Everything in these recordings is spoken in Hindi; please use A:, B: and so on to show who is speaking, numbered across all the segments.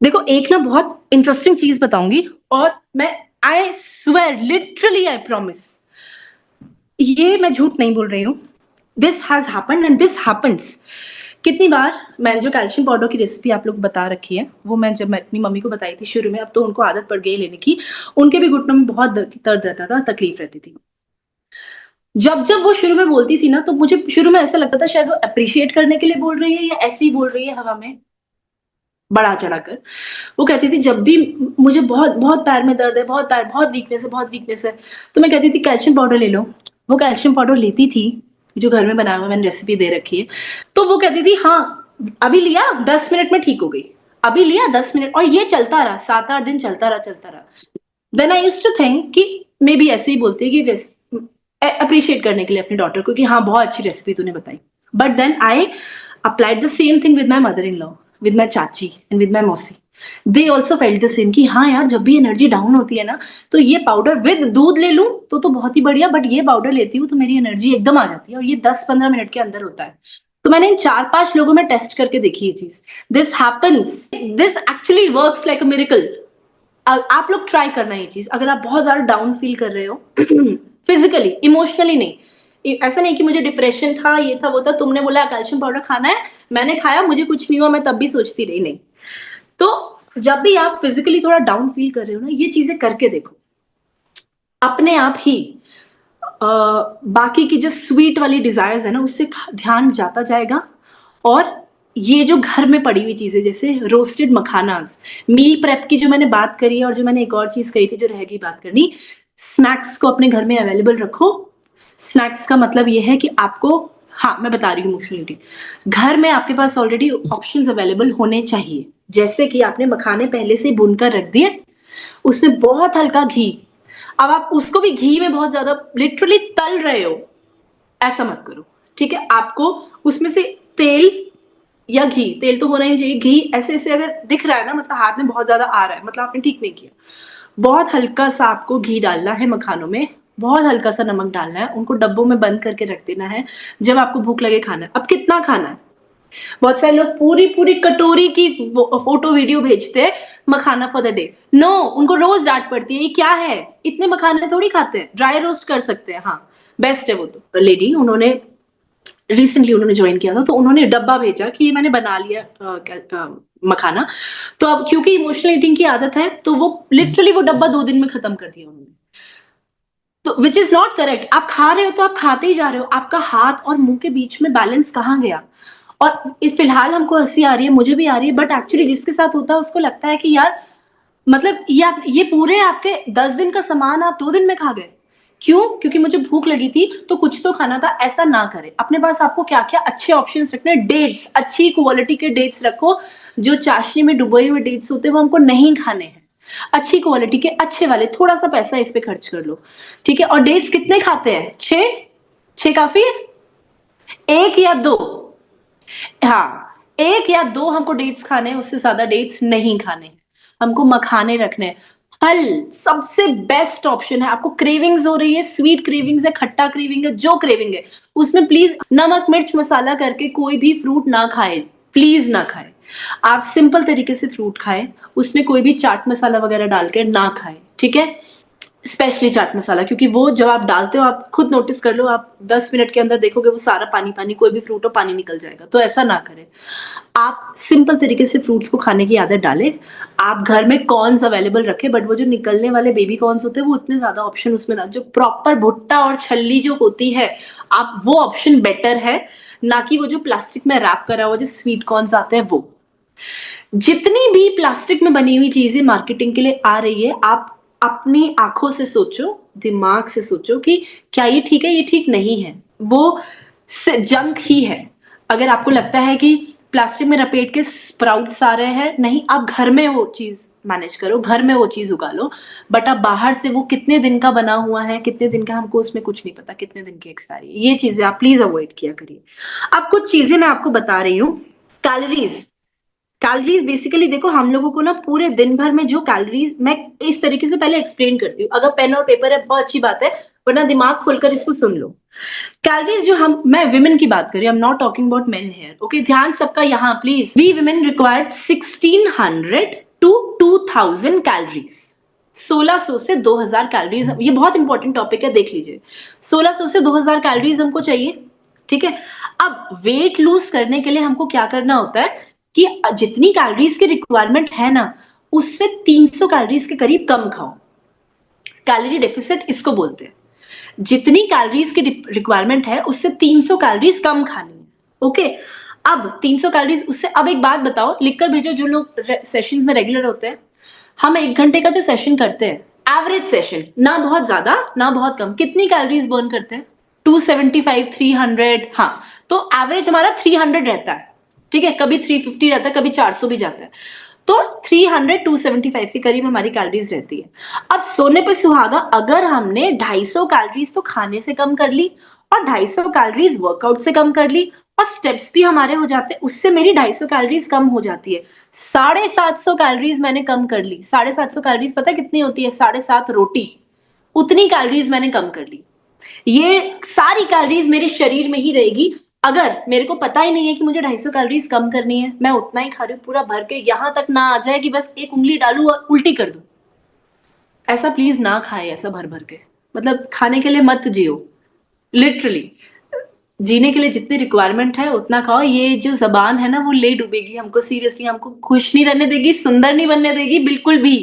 A: देखो एक ना बहुत इंटरेस्टिंग चीज बताऊंगी और मैं I swear literally I promise ये मैं झूठ नहीं बोल रही हूँ। This has happened and this happens. कितनी बार मैंने जो कैल्शियम पाउडर की रेसिपी आप लोग बता रखी है वो मैं जब मैं अपनी मम्मी को बताई थी शुरू में, अब तो उनको आदत पड़ गई लेने की। उनके भी घुटनों में बहुत दर्द रहता था, तकलीफ रहती थी। जब जब वो शुरू में बोलती थी ना तो मुझे शुरू में ऐसा लगता था शायद वो अप्रिशिएट करने के लिए बोल रही है या ऐसे ही बोल रही है हवा में बढ़ा चढ़ा कर। वो कहती थी जब भी मुझे बहुत बहुत पैर में दर्द है, बहुत पैर, बहुत वीकनेस है, बहुत वीकनेस है, तो मैं कहती थी कैल्शियम पाउडर ले लो। वो कैल्शियम पाउडर लेती थी जो घर में बनाया हुआ मैंने रेसिपी दे रखी है। तो वो कहती थी हाँ अभी लिया 10 मिनट में ठीक हो गई, अभी लिया 10 मिनट, और ये चलता रहा 7-8 दिन, चलता रहा। Then I used to think कि मे बी ऐसे ही बोलती है कि अप्रिशिएट करने के लिए अपनी डॉटर को कि हाँ बहुत अच्छी रेसिपी तूने बताई। But then I applied the same thing with my mother in law, with my चाची एंड विद माई मौसी। They also felt the same कि हाँ यार जब भी एनर्जी डाउन होती है ना तो ये पाउडर विद दूध ले लूं तो बहुत ही बढ़िया, बट ये पाउडर लेती हूँ तो मेरी एनर्जी एकदम आ जाती है और ये 10-15 मिनट के अंदर होता है। तो मैंने इन 4-5 लोगों में टेस्ट करके देखी ये चीज। This happens, this actually works like a miracle. आप लोग ट्राई करना ये चीज अगर आप बहुत ज्यादा डाउन फील कर रहे हो फिजिकली इमोशनली नहीं। ऐसा नहीं कि मुझे डिप्रेशन था, ये था वो था, तुमने बोला कैल्शियम पाउडर खाना है, मैंने खाया, मुझे कुछ नहीं हुआ, मैं तब भी सोचती रही, नहीं। तो जब भी आप फिजिकली थोड़ा डाउन फील कर रहे हो ना ये चीजें करके देखो, अपने आप ही बाकी की जो स्वीट वाली डिजायर्स है ना उससे ध्यान जाता जाएगा। और ये जो घर में पड़ी हुई चीजें जैसे रोस्टेड मखानास, मील प्रेप की जो मैंने बात करी है, और जो मैंने एक और चीज कही थी जो रह गई बात करनी, स्नैक्स को अपने घर में अवेलेबल रखो। स्नैक्स का मतलब ये है कि आपको, हाँ मैं बता रही हूँ इमोशनलिटी, घर में आपके पास ऑलरेडी ऑप्शंस अवेलेबल होने चाहिए। जैसे कि आपने मखाने पहले से भूनकर रख दिए, उसमें बहुत हल्का घी, अब आप उसको भी घी में बहुत ज्यादा लिटरली तल रहे हो, ऐसा मत करो। ठीक है, आपको उसमें से तेल या घी, तेल तो होना ही चाहिए, घी ऐसे ऐसे अगर दिख रहा है ना मतलब हाथ में बहुत ज्यादा आ रहा है, मतलब आपने ठीक नहीं किया। बहुत हल्का सा आपको घी डालना है मखानों में, बहुत हल्का सा नमक डालना है, उनको डब्बों में बंद करके रख देना है। जब आपको भूख लगे खाना है, अब कितना खाना है, बहुत सारे लोग पूरी पूरी कटोरी की फोटो वीडियो भेजते हैं मखाना फॉर द डे। नो, उनको रोज डांट पड़ती है, ये क्या है, इतने मखाने थोड़ी खाते हैं, ड्राई रोस्ट कर सकते हैं, हाँ बेस्ट है वो। तो लेडी उन्होंने रिसेंटली उन्होंने ज्वाइन किया था तो उन्होंने डब्बा भेजा कि मैंने बना लिया मखाना। तो अब क्योंकि इमोशनल ईटिंग की आदत है तो वो लिटरली वो डब्बा 2 दिन में खत्म कर दिया उन्होंने। तो विच इज नॉट करेक्ट। आप खा रहे हो तो आप खाते ही जा रहे हो, आपका हाथ और मुंह के बीच में बैलेंस कहाँ गया। और इस फिलहाल हमको हंसी आ रही है, मुझे भी आ रही है, बट एक्चुअली जिसके साथ होता है उसको लगता है कि यार मतलब ये पूरे आपके 10 दिन का सामान आप 2 दिन में खा गए। क्यों? क्योंकि मुझे भूख लगी थी तो कुछ तो खाना था। ऐसा ना करें। अपने पास आपको क्या क्या अच्छे ऑप्शंस रखने, डेट्स, अच्छी क्वालिटी के डेट्स रखो। जो चाशनी में डुबोए हुए डेट्स होते हैं वो हमको नहीं खाने हैं। अच्छी क्वालिटी के अच्छे वाले, थोड़ा सा पैसा इस पे खर्च कर लो। ठीक है, और डेट्स कितने खाते हैं? 6 काफी है, 1 या 2, हाँ 1 या 2 हमको डेट्स खाने हैं, उससे ज्यादा डेट्स नहीं खाने। हमको मखाने रखने हैं। फल सबसे बेस्ट ऑप्शन है। आपको क्रेविंग्स हो रही है, स्वीट क्रेविंग्स है, खट्टा क्रेविंग है, जो क्रेविंग है उसमें प्लीज नमक मिर्च मसाला करके कोई भी फ्रूट ना खाए, प्लीज ना खाए। आप सिंपल तरीके से फ्रूट खाए, उसमें कोई भी चाट मसाला वगैरह डाल के ना खाए। ठीक है, स्पेशली चाट मसाला, क्योंकि वो जब आप डालते हो आप खुद नोटिस कर लो, आप 10 मिनट के अंदर देखोगे वो सारा पानी पानी, कोई भी फ्रूट हो पानी निकल जाएगा। तो ऐसा ना करें। आप सिंपल तरीके से फ्रूट्स को खाने की आदत डालें। आप घर में कॉर्न्स अवेलेबल रखें, बट वो जो निकलने वाले बेबी कॉर्न्स होते हैं वो उतने ज्यादा ऑप्शन उसमें ना, जो प्रॉपर भुट्टा और छल्ली जो होती है, आप वो ऑप्शन बेटर है, ना कि वो जो प्लास्टिक में रैप करा हुआ जो स्वीट कॉर्न्स आते हैं वो। जितनी भी प्लास्टिक में बनी हुई चीजें मार्केटिंग के लिए आ रही है, आप अपनी आंखों से सोचो, दिमाग से सोचो कि क्या ये ठीक है, ये ठीक नहीं है, वो जंक ही है। अगर आपको लगता है कि प्लास्टिक में लपेट के स्प्राउट्स आ रहे हैं, नहीं, आप घर में वो चीज मैनेज करो, घर में वो चीज उगा लो। बट आप बाहर से वो कितने दिन का बना हुआ है, कितने दिन का, हमको उसमें कुछ नहीं पता कितने दिन की एक्सपायरी है। ये चीजें आप प्लीज अवॉइड किया करिए। अब कुछ चीजें मैं आपको बता रही हूँ। कैलोरीज, कैलोरीज बेसिकली देखो, हम लोगों को ना पूरे दिन भर में जो कैलोरीज, मैं इस तरीके से पहले एक्सप्लेन करती हूँ, अगर पेन और पेपर है बहुत अच्छी बात है, वरना दिमाग खोलकर इसको सुन लो। कैलोरीज जो हम, मैं विमेन की बात कर रही हूँ, I am not talking about men here, okay, ध्यान सबका यहाँ please. We women required 1600 to 2000 calories. 1600 से 2000 कैलोरीज, ये बहुत इंपॉर्टेंट टॉपिक है, देख लीजिए। 1600 से 2000 कैलोरीज हमको चाहिए, ठीक है। अब वेट लूज करने के लिए हमको क्या करना होता है कि जितनी कैलोरीज की रिक्वायरमेंट है ना, उससे 300 कैलोरीज के करीब कम खाओ। कैलोरी डेफिसिट इसको बोलते हैं। जितनी कैलोरीज की रिक्वायरमेंट है उससे 300 कैलोरीज कम खानी है, ओके। अब 300 कैलोरीज उससे, अब एक बात बताओ, लिखकर भेजो जो लोग सेशन में रेगुलर होते हैं। हम 1 घंटे का जो सेशन करते हैं, एवरेज सेशन, ना बहुत ज्यादा ना बहुत कम, कितनी कैलोरीज बर्न करते हैं? 275, 300, हाँ, तो एवरेज हमारा 300 रहता है, ठीक है। कभी 350 रहता है, कभी 400 भी जाता है। तो 300 275 के करीब हमारी कैलोरीज रहती है। अब सोने पे सुहागा, अगर हमने 250 कैलोरीज तो खाने से कम कर ली और 250 कैलोरीज वर्कआउट से कम कर ली और स्टेप्स भी हमारे हो जाते हैं, उससे मेरी 250 कैलोरीज कम हो जाती है। 750 कैलोरीज मैंने कम कर ली। 750 कैलोरीज पता है कितनी होती है? 7.5 रोटी, उतनी कैलोरीज मैंने कम कर ली। ये सारी कैलोरीज मेरे शरीर में ही रहेगी। अगर मेरे को पता ही नहीं है कि मुझे 250 कैलोरीज कम करनी है, मैं उतना ही खा रही हूँ पूरा भर के, यहां तक ना आ जाए कि बस एक उंगली डालू और उल्टी कर दूं। ऐसा प्लीज ना खाए, ऐसा भर भर के, मतलब खाने के लिए मत जियो, लिटरली। जीने के लिए जितनी रिक्वायरमेंट है उतना खाओ। ये जो जबान है ना, वो ले डूबेगी हमको, सीरियसली हमको खुश नहीं रहने देगी, सुंदर नहीं बनने देगी बिल्कुल भी,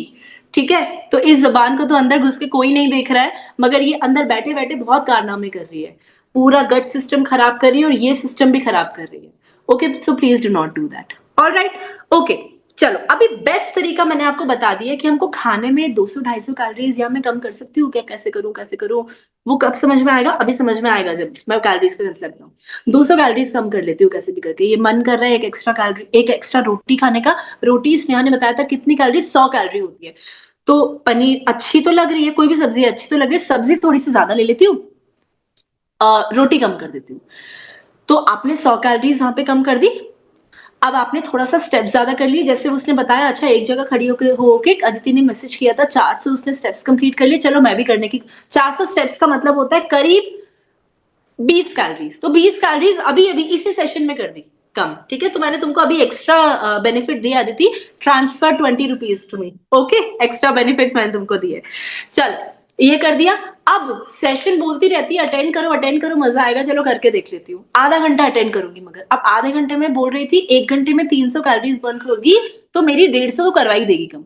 A: ठीक है। तो इस जबान को तो अंदर घुस के कोई नहीं देख रहा है, मगर ये अंदर बैठे बैठे बहुत कारनामे कर रही है, पूरा गट सिस्टम खराब कर रही है और ये सिस्टम भी खराब कर रही है। Okay, so please do not do that. Alright, okay. चलो, अभी बेस्ट तरीका मैंने आपको बता दिया कि हमको खाने में 200-250 कैलोरीज या मैं कम कर सकती हूँ क्या, कैसे करूँ कैसे करूँ। वो कब समझ में आएगा? अभी समझ में आएगा जब मैं कैलोरीज का कंसेप्ट लूँ। 200 कैलोरीज कम कर लेती हूँ कैसे भी करके। ये मन कर रहा है एक एक्स्ट्रा रोटी खाने का। रोटी स्नेहा ने बताया था कितनी कैलोरी, 100 कैलोरी होती है। तो पनीर अच्छी तो लग रही है, कोई भी सब्जी अच्छी तो लग रही है, सब्जी थोड़ी सी ज्यादा ले लेती हूँ, रोटी कम कर देती हूँ। तो आपने 100 कैलोरीज यहाँ पे कम कर दी। अब आपने थोड़ा सा स्टेप ज्यादा कर लिए, जैसे उसने बताया, अच्छा एक जगह खड़ी होके अदिति ने मैसेज किया था 400 उसने स्टेप्स कंप्लीट कर लिए, चलो मैं भी करने की। 400 स्टेप्स का मतलब होता है करीब 20 कैलोरीज। तो 20 कैलोरीज अभी अभी इसी सेशन में कर दी कम, ठीक है। तो मैंने तुमको अभी एक्स्ट्रा बेनिफिट दिया अदिति, ट्रांसफर 20 rupees to me, okay. Extra benefit मैंने तुमको दिए। चल, ये कर दिया। अब सेशन बोलती रहती है अटेंड करो मजा आएगा, चलो करके देख लेती हूँ। आधा घंटा अटेंड करूंगी, मगर अब आधे घंटे में बोल रही थी 1 घंटे में 300 कैलोरीज बर्न होगी, तो मेरी 150 तो करवाई देगी कम।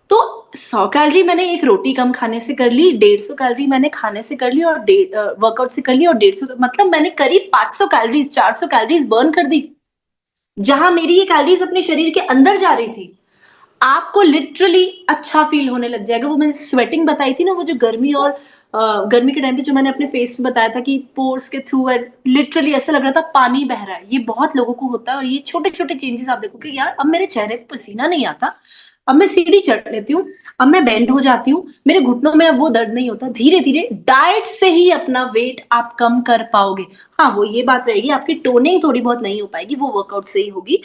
A: तो 100 कैलोरी मैंने एक रोटी कम खाने से कर ली, 150 कैलोरी मैंने खाने से कर ली और वर्कआउट से कर ली, और 150, मतलब मैंने करीब 500 कैलोरीज 400 कैलोरीज बर्न कर दी, जहां मेरी ये कैलोरीज अपने शरीर के अंदर जा रही थी। आपको लिटरली अच्छा फील होने लग जाएगा। वो मैंने स्वेटिंग बताई थी ना, वो जो गर्मी और गर्मी के टाइम पे जो मैंने अपने फेस पे बताया था कि पोर्स के थ्रू लिटरली ऐसा लग रहा था पानी बह रहा है। ये बहुत लोगों को होता है, और ये छोटे छोटे चेंजेस आप देखो कि यार अब मेरे चेहरे पे पसीना नहीं आता, अब मैं सीढ़ी चढ़ लेती हूँ, अब मैं बेंड हो जाती हूँ, मेरे घुटनों में अब वो दर्द नहीं होता। धीरे धीरे डाइट से ही अपना वेट आप कम कर पाओगे। हाँ, वो ये बात रहेगी, आपकी टोनिंग थोड़ी बहुत नहीं हो पाएगी, वो वर्कआउट से ही होगी,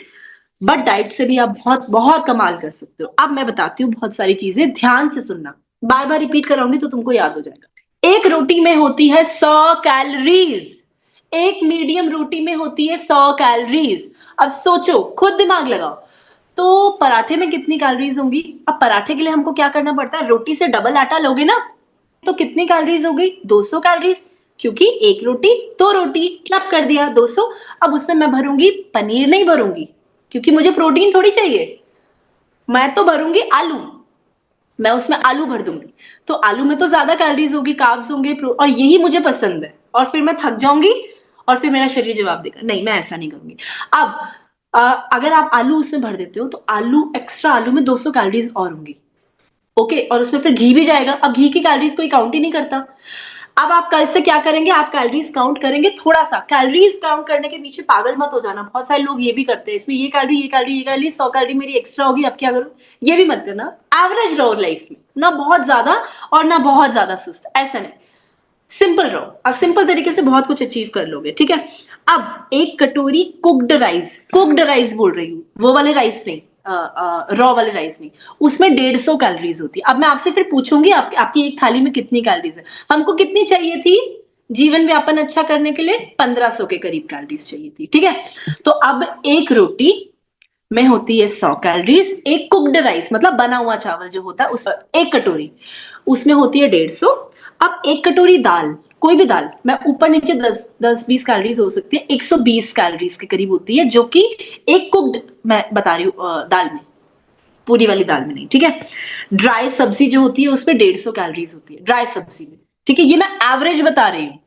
A: बट डाइट से भी आप बहुत बहुत कमाल कर सकते हो। अब मैं बताती हूँ बहुत सारी चीजें, ध्यान से सुनना, बार बार रिपीट कराऊंगी तो तुमको याद हो जाएगा। एक रोटी में होती है 100 कैलोरीज, एक मीडियम रोटी में होती है 100 कैलोरीज। अब सोचो, खुद दिमाग लगाओ, तो पराठे में कितनी कैलोरीज होंगी? अब पराठे के लिए हमको क्या करना पड़ता है? रोटी से डबल आटा लोगे ना, तो कितनी कैलोरीज हो गई? 200 कैलोरीज, क्योंकि एक रोटी 2 रोटी क्लब कर दिया 200। अब उसमें मैं भरूंगी पनीर, नहीं भरूंगी क्योंकि मुझे प्रोटीन थोड़ी चाहिए, मैं तो भरूंगी आलू, मैं उसमें आलू भर दूंगी। तो आलू में तो ज्यादा कैलोरीज होगी, कार्ब्स होंगे, और यही मुझे पसंद है, और फिर मैं थक जाऊंगी और फिर मेरा शरीर जवाब देगा, नहीं मैं ऐसा नहीं करूंगी। अब अगर आप आलू उसमें भर देते हो, तो आलू एक्स्ट्रा आलू में 200 कैलोरीज और होंगी, ओके। और उसमें फिर घी भी जाएगा। अब घी की कैलोरीज कोई काउंट ही नहीं करता। अब आप कल से क्या करेंगे? आप कैलोरीज काउंट करेंगे थोड़ा सा। कैलोरीज काउंट करने के पीछे पागल मत हो जाना, बहुत सारे लोग ये भी करते हैं, इसमें ये कैलोरी ये कैलोरी ये कैलोरी, 100 कैलोरी मेरी एक्स्ट्रा होगी, अब क्या करूं? ये भी मत करना। एवरेज रहो लाइफ में, ना बहुत ज्यादा और ना बहुत ज्यादा सुस्त, ऐसा नहीं। सिंपल रहो, अब सिंपल तरीके से बहुत कुछ अचीव कर लोगे, ठीक है। अब एक कटोरी कुक्ड राइस बोल रही हूँ, वो वाले राइस नहीं, रॉ वाले राइस नहीं, उसमें 150 कैलोरीज होती है। अब मैं आपसे फिर पूछूंगी आपकी एक थाली में कितनी कैलोरीज है? हमको कितनी चाहिए थी जीवन व्यापन अच्छा करने के लिए? 1500 के करीब कैलोरीज चाहिए थी, ठीक है। तो अब एक रोटी में होती है 100 कैलोरीज। एक कुक्ड राइस मतलब बना हुआ चावल जो होता है उस एक कटोरी, उसमें होती है 150। अब एक कटोरी दाल, कोई भी दाल, मैं ऊपर नीचे 10-20 कैलोरीज हो सकती है, 120 कैलोरीज के करीब होती है, जो कि एक कुक्ड मैं बता रही हूँ दाल में, पूरी वाली दाल में नहीं, ठीक है। ड्राई सब्जी जो होती है उसमें 150 कैलोरीज होती है ड्राई सब्जी में, ठीक है, ये मैं एवरेज बता रही हूँ।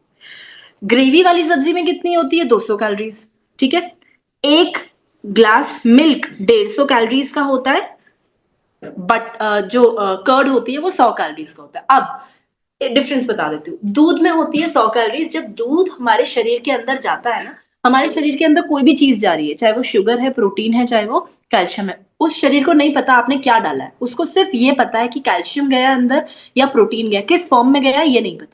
A: ग्रेवी वाली सब्जी में कितनी होती है? 200 कैलोरीज, ठीक है। एक ग्लास मिल्क 150 कैलोरीज का होता है, बट जो कर्ड होती है वो 100 कैलोरीज का होता है। अब डिफरेंस बता देती हूँ। दूध में होती है 100 कैलोरीज। जब दूध हमारे शरीर के अंदर जाता है ना, हमारे शरीर के अंदर कोई भी चीज जा रही है, चाहे वो शुगर है, प्रोटीन है, चाहे वो कैल्शियम है, उस शरीर को नहीं पता आपने क्या डाला है, उसको सिर्फ ये पता है कि कैल्शियम गया अंदर या प्रोटीन गया, किस फॉर्म में गया ये नहीं पता।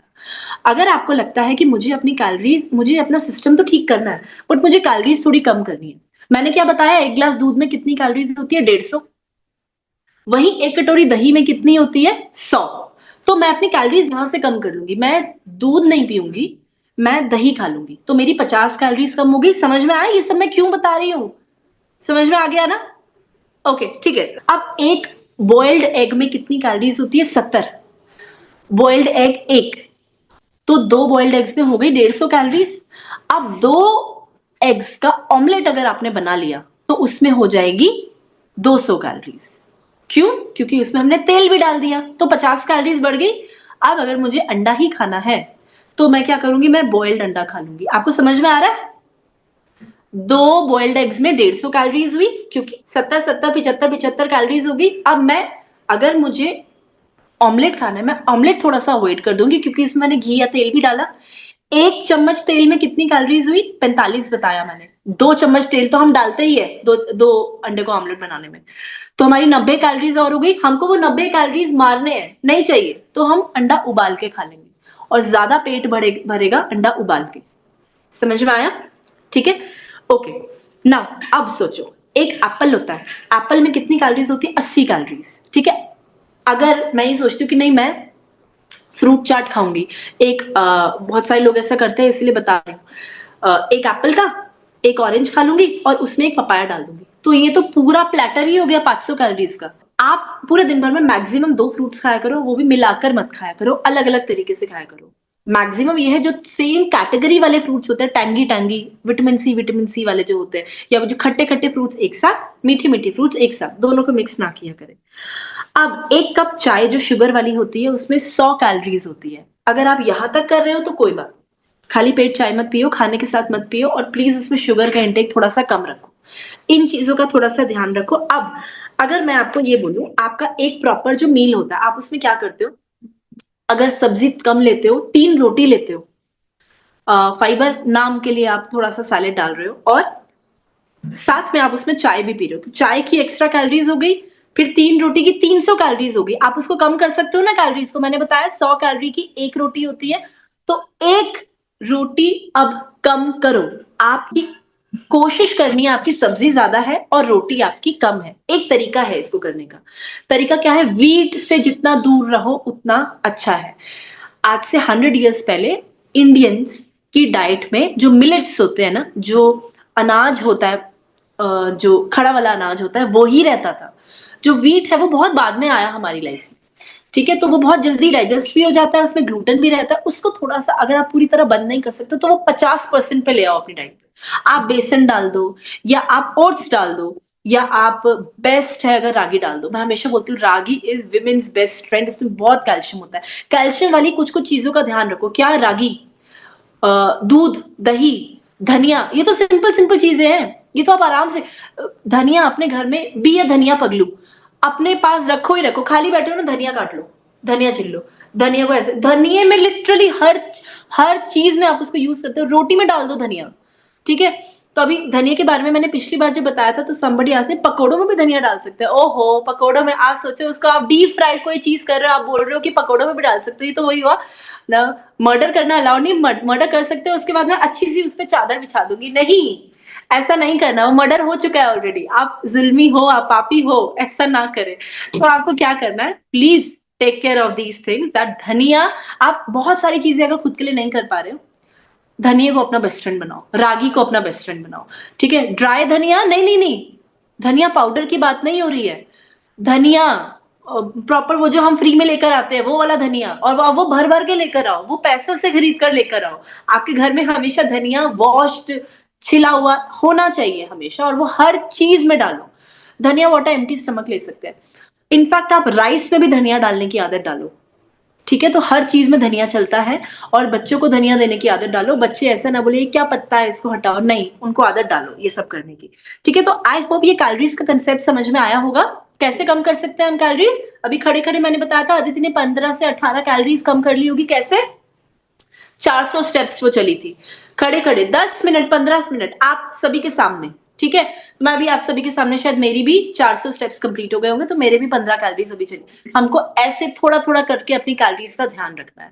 A: अगर आपको लगता है कि मुझे अपनी कैलोरीज, मुझे अपना सिस्टम तो ठीक करना है, बट मुझे कैलोरीज थोड़ी कम करनी है, मैंने क्या बताया, एक ग्लास दूध में कितनी कैलोरीज होती है? 150। वही एक कटोरी दही में कितनी होती है? 100। तो मैं अपनी कैलोरीज यहां से कम कर लूंगी, मैं दूध नहीं पीऊंगी, मैं दही खा लूंगी, तो मेरी 50 कैलोरीज कम होगी। समझ में आया ये सब मैं क्यों बता रही हूँ? समझ में आ गया ना? ओके, ठीक है। अब एक बॉइल्ड एग में कितनी कैलोरीज होती है? 70। बॉइल्ड एग एक, तो दो बॉइल्ड एग्स में हो गई 150 कैलोरीज। अब दो एग्स का ऑमलेट अगर आपने बना लिया तो उसमें हो जाएगी 200 कैलोरीज। क्यों? क्योंकि उसमें हमने तेल भी डाल दिया, तो 50 कैलोरीज बढ़ गई। अब अगर मुझे अंडा ही खाना है तो मैं क्या करूंगी? मैं बॉइल्ड अंडा खा लूंगी। आपको समझ में आ रहा है? दो बॉइल्ड एग्स में 150 कैलोरीज हुई, क्योंकि 70-70 75-75 कैलोरीज होगी। अब मैं, अगर मुझे ऑमलेट खाना है, मैं ऑमलेट थोड़ा सा अवॉइड कर दूंगी, क्योंकि इसमें मैंने घी या तेल भी डाला। एक चम्मच तेल में कितनी कैलोरीज हुई? 45 बताया मैंने। 2 चम्मच तेल तो हम डालते ही है दो दो अंडे को ऑमलेट बनाने में, तो हमारी 90 कैलोरीज और हो गई। हमको वो 90 कैलोरीज मारने हैं, नहीं चाहिए तो हम अंडा उबाल के खा लेंगे, और ज्यादा पेट भरेगा अंडा उबाल के। समझ में आया? ठीक है, ओके। नाउ अब सोचो, एक एप्पल होता है, एप्पल में कितनी कैलोरीज होती है? 80 कैलोरीज, ठीक है। अगर मैं ये सोचती हूँ कि नहीं, मैं फ्रूट चाट खाऊंगी, एक बहुत सारे लोग ऐसा करते हैं इसलिए बता रही हूँ, एक एप्पल का, एक ऑरेंज खा लूंगी और उसमें एक पपाया डाल दूंगी, तो ये तो पूरा प्लेटर ही हो गया 500 कैलोरीज का। आप पूरे दिन भर में मैक्सिमम 2 फ्रूट्स खाया करो, वो भी मिलाकर मत खाया करो, अलग अलग तरीके से खाया करो। मैक्सिमम ये है, जो सेम कैटेगरी वाले फ्रूट्स होते हैं, टैंगी टैंगी विटामिन सी वाले जो होते हैं, या वो जो खट्टे खट्टे फ्रूट्स एक साथ, मीठी मीठी फ्रूट्स एक साथ, दोनों को मिक्स ना किया करें। अब एक कप चाय जो शुगर वाली होती है उसमें 100 कैलोरीज होती है। अगर आप यहां तक कर रहे हो तो कोई बात, खाली पेट चाय मत पियो, खाने के साथ मत पियो, और प्लीज उसमें शुगर का इंटेक थोड़ा सा कम रखो। इन चीजों का थोड़ा सा ध्यान रखो। अब अगर मैं आपको ये बोलूं, आपका एक प्रॉपर जो मील होता है, आप उसमें क्या करते हो? अगर सब्जी कम लेते हो, 3 रोटी लेते हो, फाइबर नाम के लिए आप थोड़ा सा सैलेड डाल रहे हो, और साथ में आप उसमें चाय भी पी रहे हो, तो चाय की एक्स्ट्रा कैलोरीज हो गई, फिर 3 रोटी की 300 कैलोरीज हो गई। आप उसको कम कर सकते हो ना कैलोरीज को, मैंने बताया 100 कैलोरी की एक रोटी होती है, तो एक रोटी अब कम करो। आपकी कोशिश करनी है, आपकी सब्जी ज्यादा है और रोटी आपकी कम है। एक तरीका है इसको करने का। तरीका क्या है? वीट से जितना दूर रहो उतना अच्छा है। आज से 100 ईयर्स पहले इंडियंस की डाइट में जो मिलेट्स होते हैं ना, जो अनाज होता है, जो खड़ा वाला अनाज होता है, वो ही रहता था। जो वीट है वो बहुत बाद में आया हमारी लाइफ में, ठीक है, तो वो बहुत जल्दी डाइजेस्ट भी हो जाता है, उसमें ग्लूटेन भी रहता है। उसको थोड़ा सा, अगर आप पूरी तरह बंद नहीं कर सकते तो वो 50% पे ले आओ अपनी डाइट पे। आप बेसन डाल दो, या आप ओट्स डाल दो, या आप, बेस्ट है अगर रागी डाल दो। मैं हमेशा बोलती हूँ रागी इज विमेन्स बेस्ट फ्रेंड, उसमें बहुत कैल्शियम होता है। कैल्शियम वाली कुछ कुछ चीजों का ध्यान रखो। क्या? रागी, दूध, दही, धनिया, ये तो सिंपल सिंपल चीजें हैं, ये तो आप आराम से, धनिया अपने घर में भी है, धनिया पगलू अपने पास रखो ही रखो। खाली बैठे हो ना, धनिया काट लो, धनिया छिल लो, धनिया को ऐसे, धनिये में लिटरली हर हर चीज में आप उसको यूज करते हो। रोटी में डाल दो धनिया, ठीक है। तो अभी धनिया के बारे में मैंने पिछली बार जब बताया था, तो somebody आज ने पकोड़ों में भी धनिया डाल सकते हैं। ओहो, पकोड़ों में, आज सोचो उसको आप डीप फ्राइड कोई चीज कर रहे हो, आप बोल रहे हो कि पकोड़ों में भी डाल सकते हो, ये तो वही हुआ ना। मर्डर करना अलाउ नहीं, मर्डर कर सकते हो, उसके बाद मैं अच्छी सी उस पर चादर बिछा दूंगी। नहीं, ऐसा नहीं करना, वो मर्डर हो चुका है ऑलरेडी। आप जुल्मी हो, आप पापी हो, ऐसा ना करें। तो आपको क्या करना है, please take care of these things, that धनिया, आप बहुत सारी चीजें अगर खुद के लिए नहीं कर पा रहे हो, धनिया को अपना बेस्ट फ्रेंड बनाओ, रागी को अपना बेस्ट फ्रेंड बनाओ, ठीक है। ड्राई धनिया नहीं नहीं नहीं, धनिया पाउडर की बात नहीं हो रही है। धनिया प्रॉपर वो जो हम फ्री में लेकर आते हैं वो वाला धनिया, और वो भर-भर के लेकर आओ, वो पैसों से खरीद कर लेकर आओ। आपके घर में हमेशा धनिया वॉश्ड, छिला हुआ होना चाहिए हमेशा, और वो हर चीज़ में डालो। धनिया वाटर एम्प्टी स्टमक ले सकते हैं। इनफैक्ट आप राइस में भी धनिया डालने की आदत डालो। ठीक है, तो हर चीज़ में धनिया चलता है, और बच्चों को धनिया देने की आदत डालो। बच्चे ऐसा ना बोले ये क्या पत्ता है इसको हटाओ, नहीं, उनको आदत डालो ये सब करने की। ठीक है, तो आई होप ये कैलोरीज का कंसेप्ट समझ में आया होगा। कैसे कम कर सकते हैं हम कैलोरीज? अभी खड़े-खड़े मैंने बताया था, अदिति ने 15 से 18 कैलोरीज कम कर ली होगी। कैसे? 400 स्टेप्स वो चली थी। खड़े-खड़े 10 मिनट, 15 मिनट आप सभी के सामने, ठीक है? मैं भी आप सभी के सामने, शायद मेरी भी 400 स्टेप्स कंप्लीट हो गए होंगे, तो मेरे भी 15 कैलोरीज अभी चली। हमको ऐसे थोड़ा-थोड़ा करके अपनी कैलोरीज का ध्यान रखना है।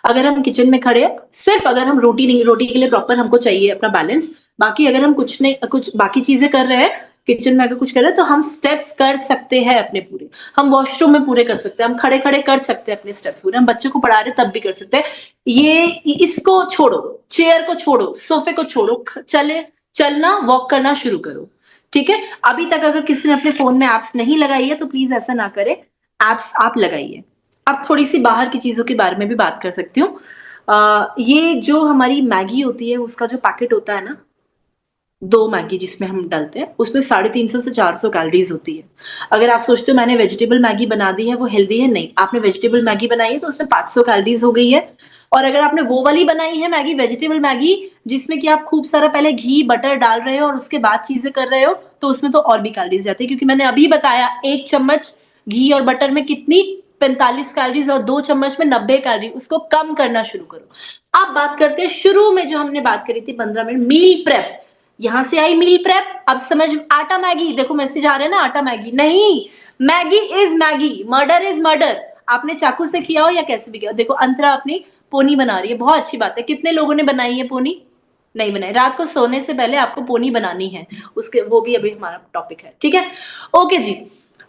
A: अगर हम किचन में खड़े हैं, सिर्फ अगर हम रोटी नहीं, रोटी के लिए प्रॉपर हमको चाहिए अपना बैलेंस, बाकी अगर हम कुछ नहीं, कुछ बाकी चीज़ें कर रहे हैं, किचन में अगर कुछ कर रहे हैं, तो हम स्टेप्स कर सकते हैं अपने पूरे। हम वॉशरूम में पूरे कर सकते हैं, हम खड़े-खड़े कर सकते हैं अपने स्टेप्स पूरे, हम बच्चों को पढ़ा रहे हैं तब भी कर सकते हैं। ये इसको छोड़ो, चेयर को छोड़ो, सोफे को छोड़ो, चलना, वॉक करना शुरू करो। ठीक है? अभी तक अगर किसी ने अपने फ़ोन में ऐप्स नहीं लगाई है, तो प्लीज़ ऐसा ना करें, ऐप्स आप लगाइए। अब थोड़ी-सी बाहर की चीज़ों के बारे में भी बात कर सकती हूँ। ये जो हमारी मैगी होती है, उसका जो पैकेट होता है ना, 2 मैगी जिसमें हम डालते हैं, उसमें 350 से 400 कैलोरीज़ होती है। अगर आप सोचते हो मैंने वेजिटेबल मैगी बना दी है, वो हेल्दी है, नहीं। आपने वेजिटेबल मैगी बनाई है, तो उसमें 500 कैलोरीज़ हो गई है। और अगर आपने वो वाली बनाई है मैगी, वेजिटेबल मैगी, जिसमें कि आप खूब सारा पहले घी, बटर डाल रहे हो और उसके बाद चीज़ें कर रहे हो, तो उसमें तो और भी कैलोरीज़ जाती है, क्योंकि मैंने अभी बताया 1 चम्मच घी और बटर में कितनी 45 कैलोरीज़, और 2 चम्मच में 90 कैलोरी। उसको कम करना शुरू करो। अब बात करते हैं शुरू में जो हमने बात करी थी 15 मिनट, मील प्रेप। यहां से आई मील प्रेप, अब समझ, आटा मैगी, देखो मैसेज आ रहे हैं ना, आटा मैगी नहीं, Maggi is Maggi, murder is murder. आपने चाकू से किया हो या कैसे भी किया हो। देखो अंतरा अपनी पोनी बना रही है, बहुत अच्छी बात है। कितने लोगों ने बनाई है पोनी? नहीं बनाई। रात को सोने से पहले आपको पोनी बनानी है, उसके वो भी अभी हमारा टॉपिक है। ठीक है, ओके जी।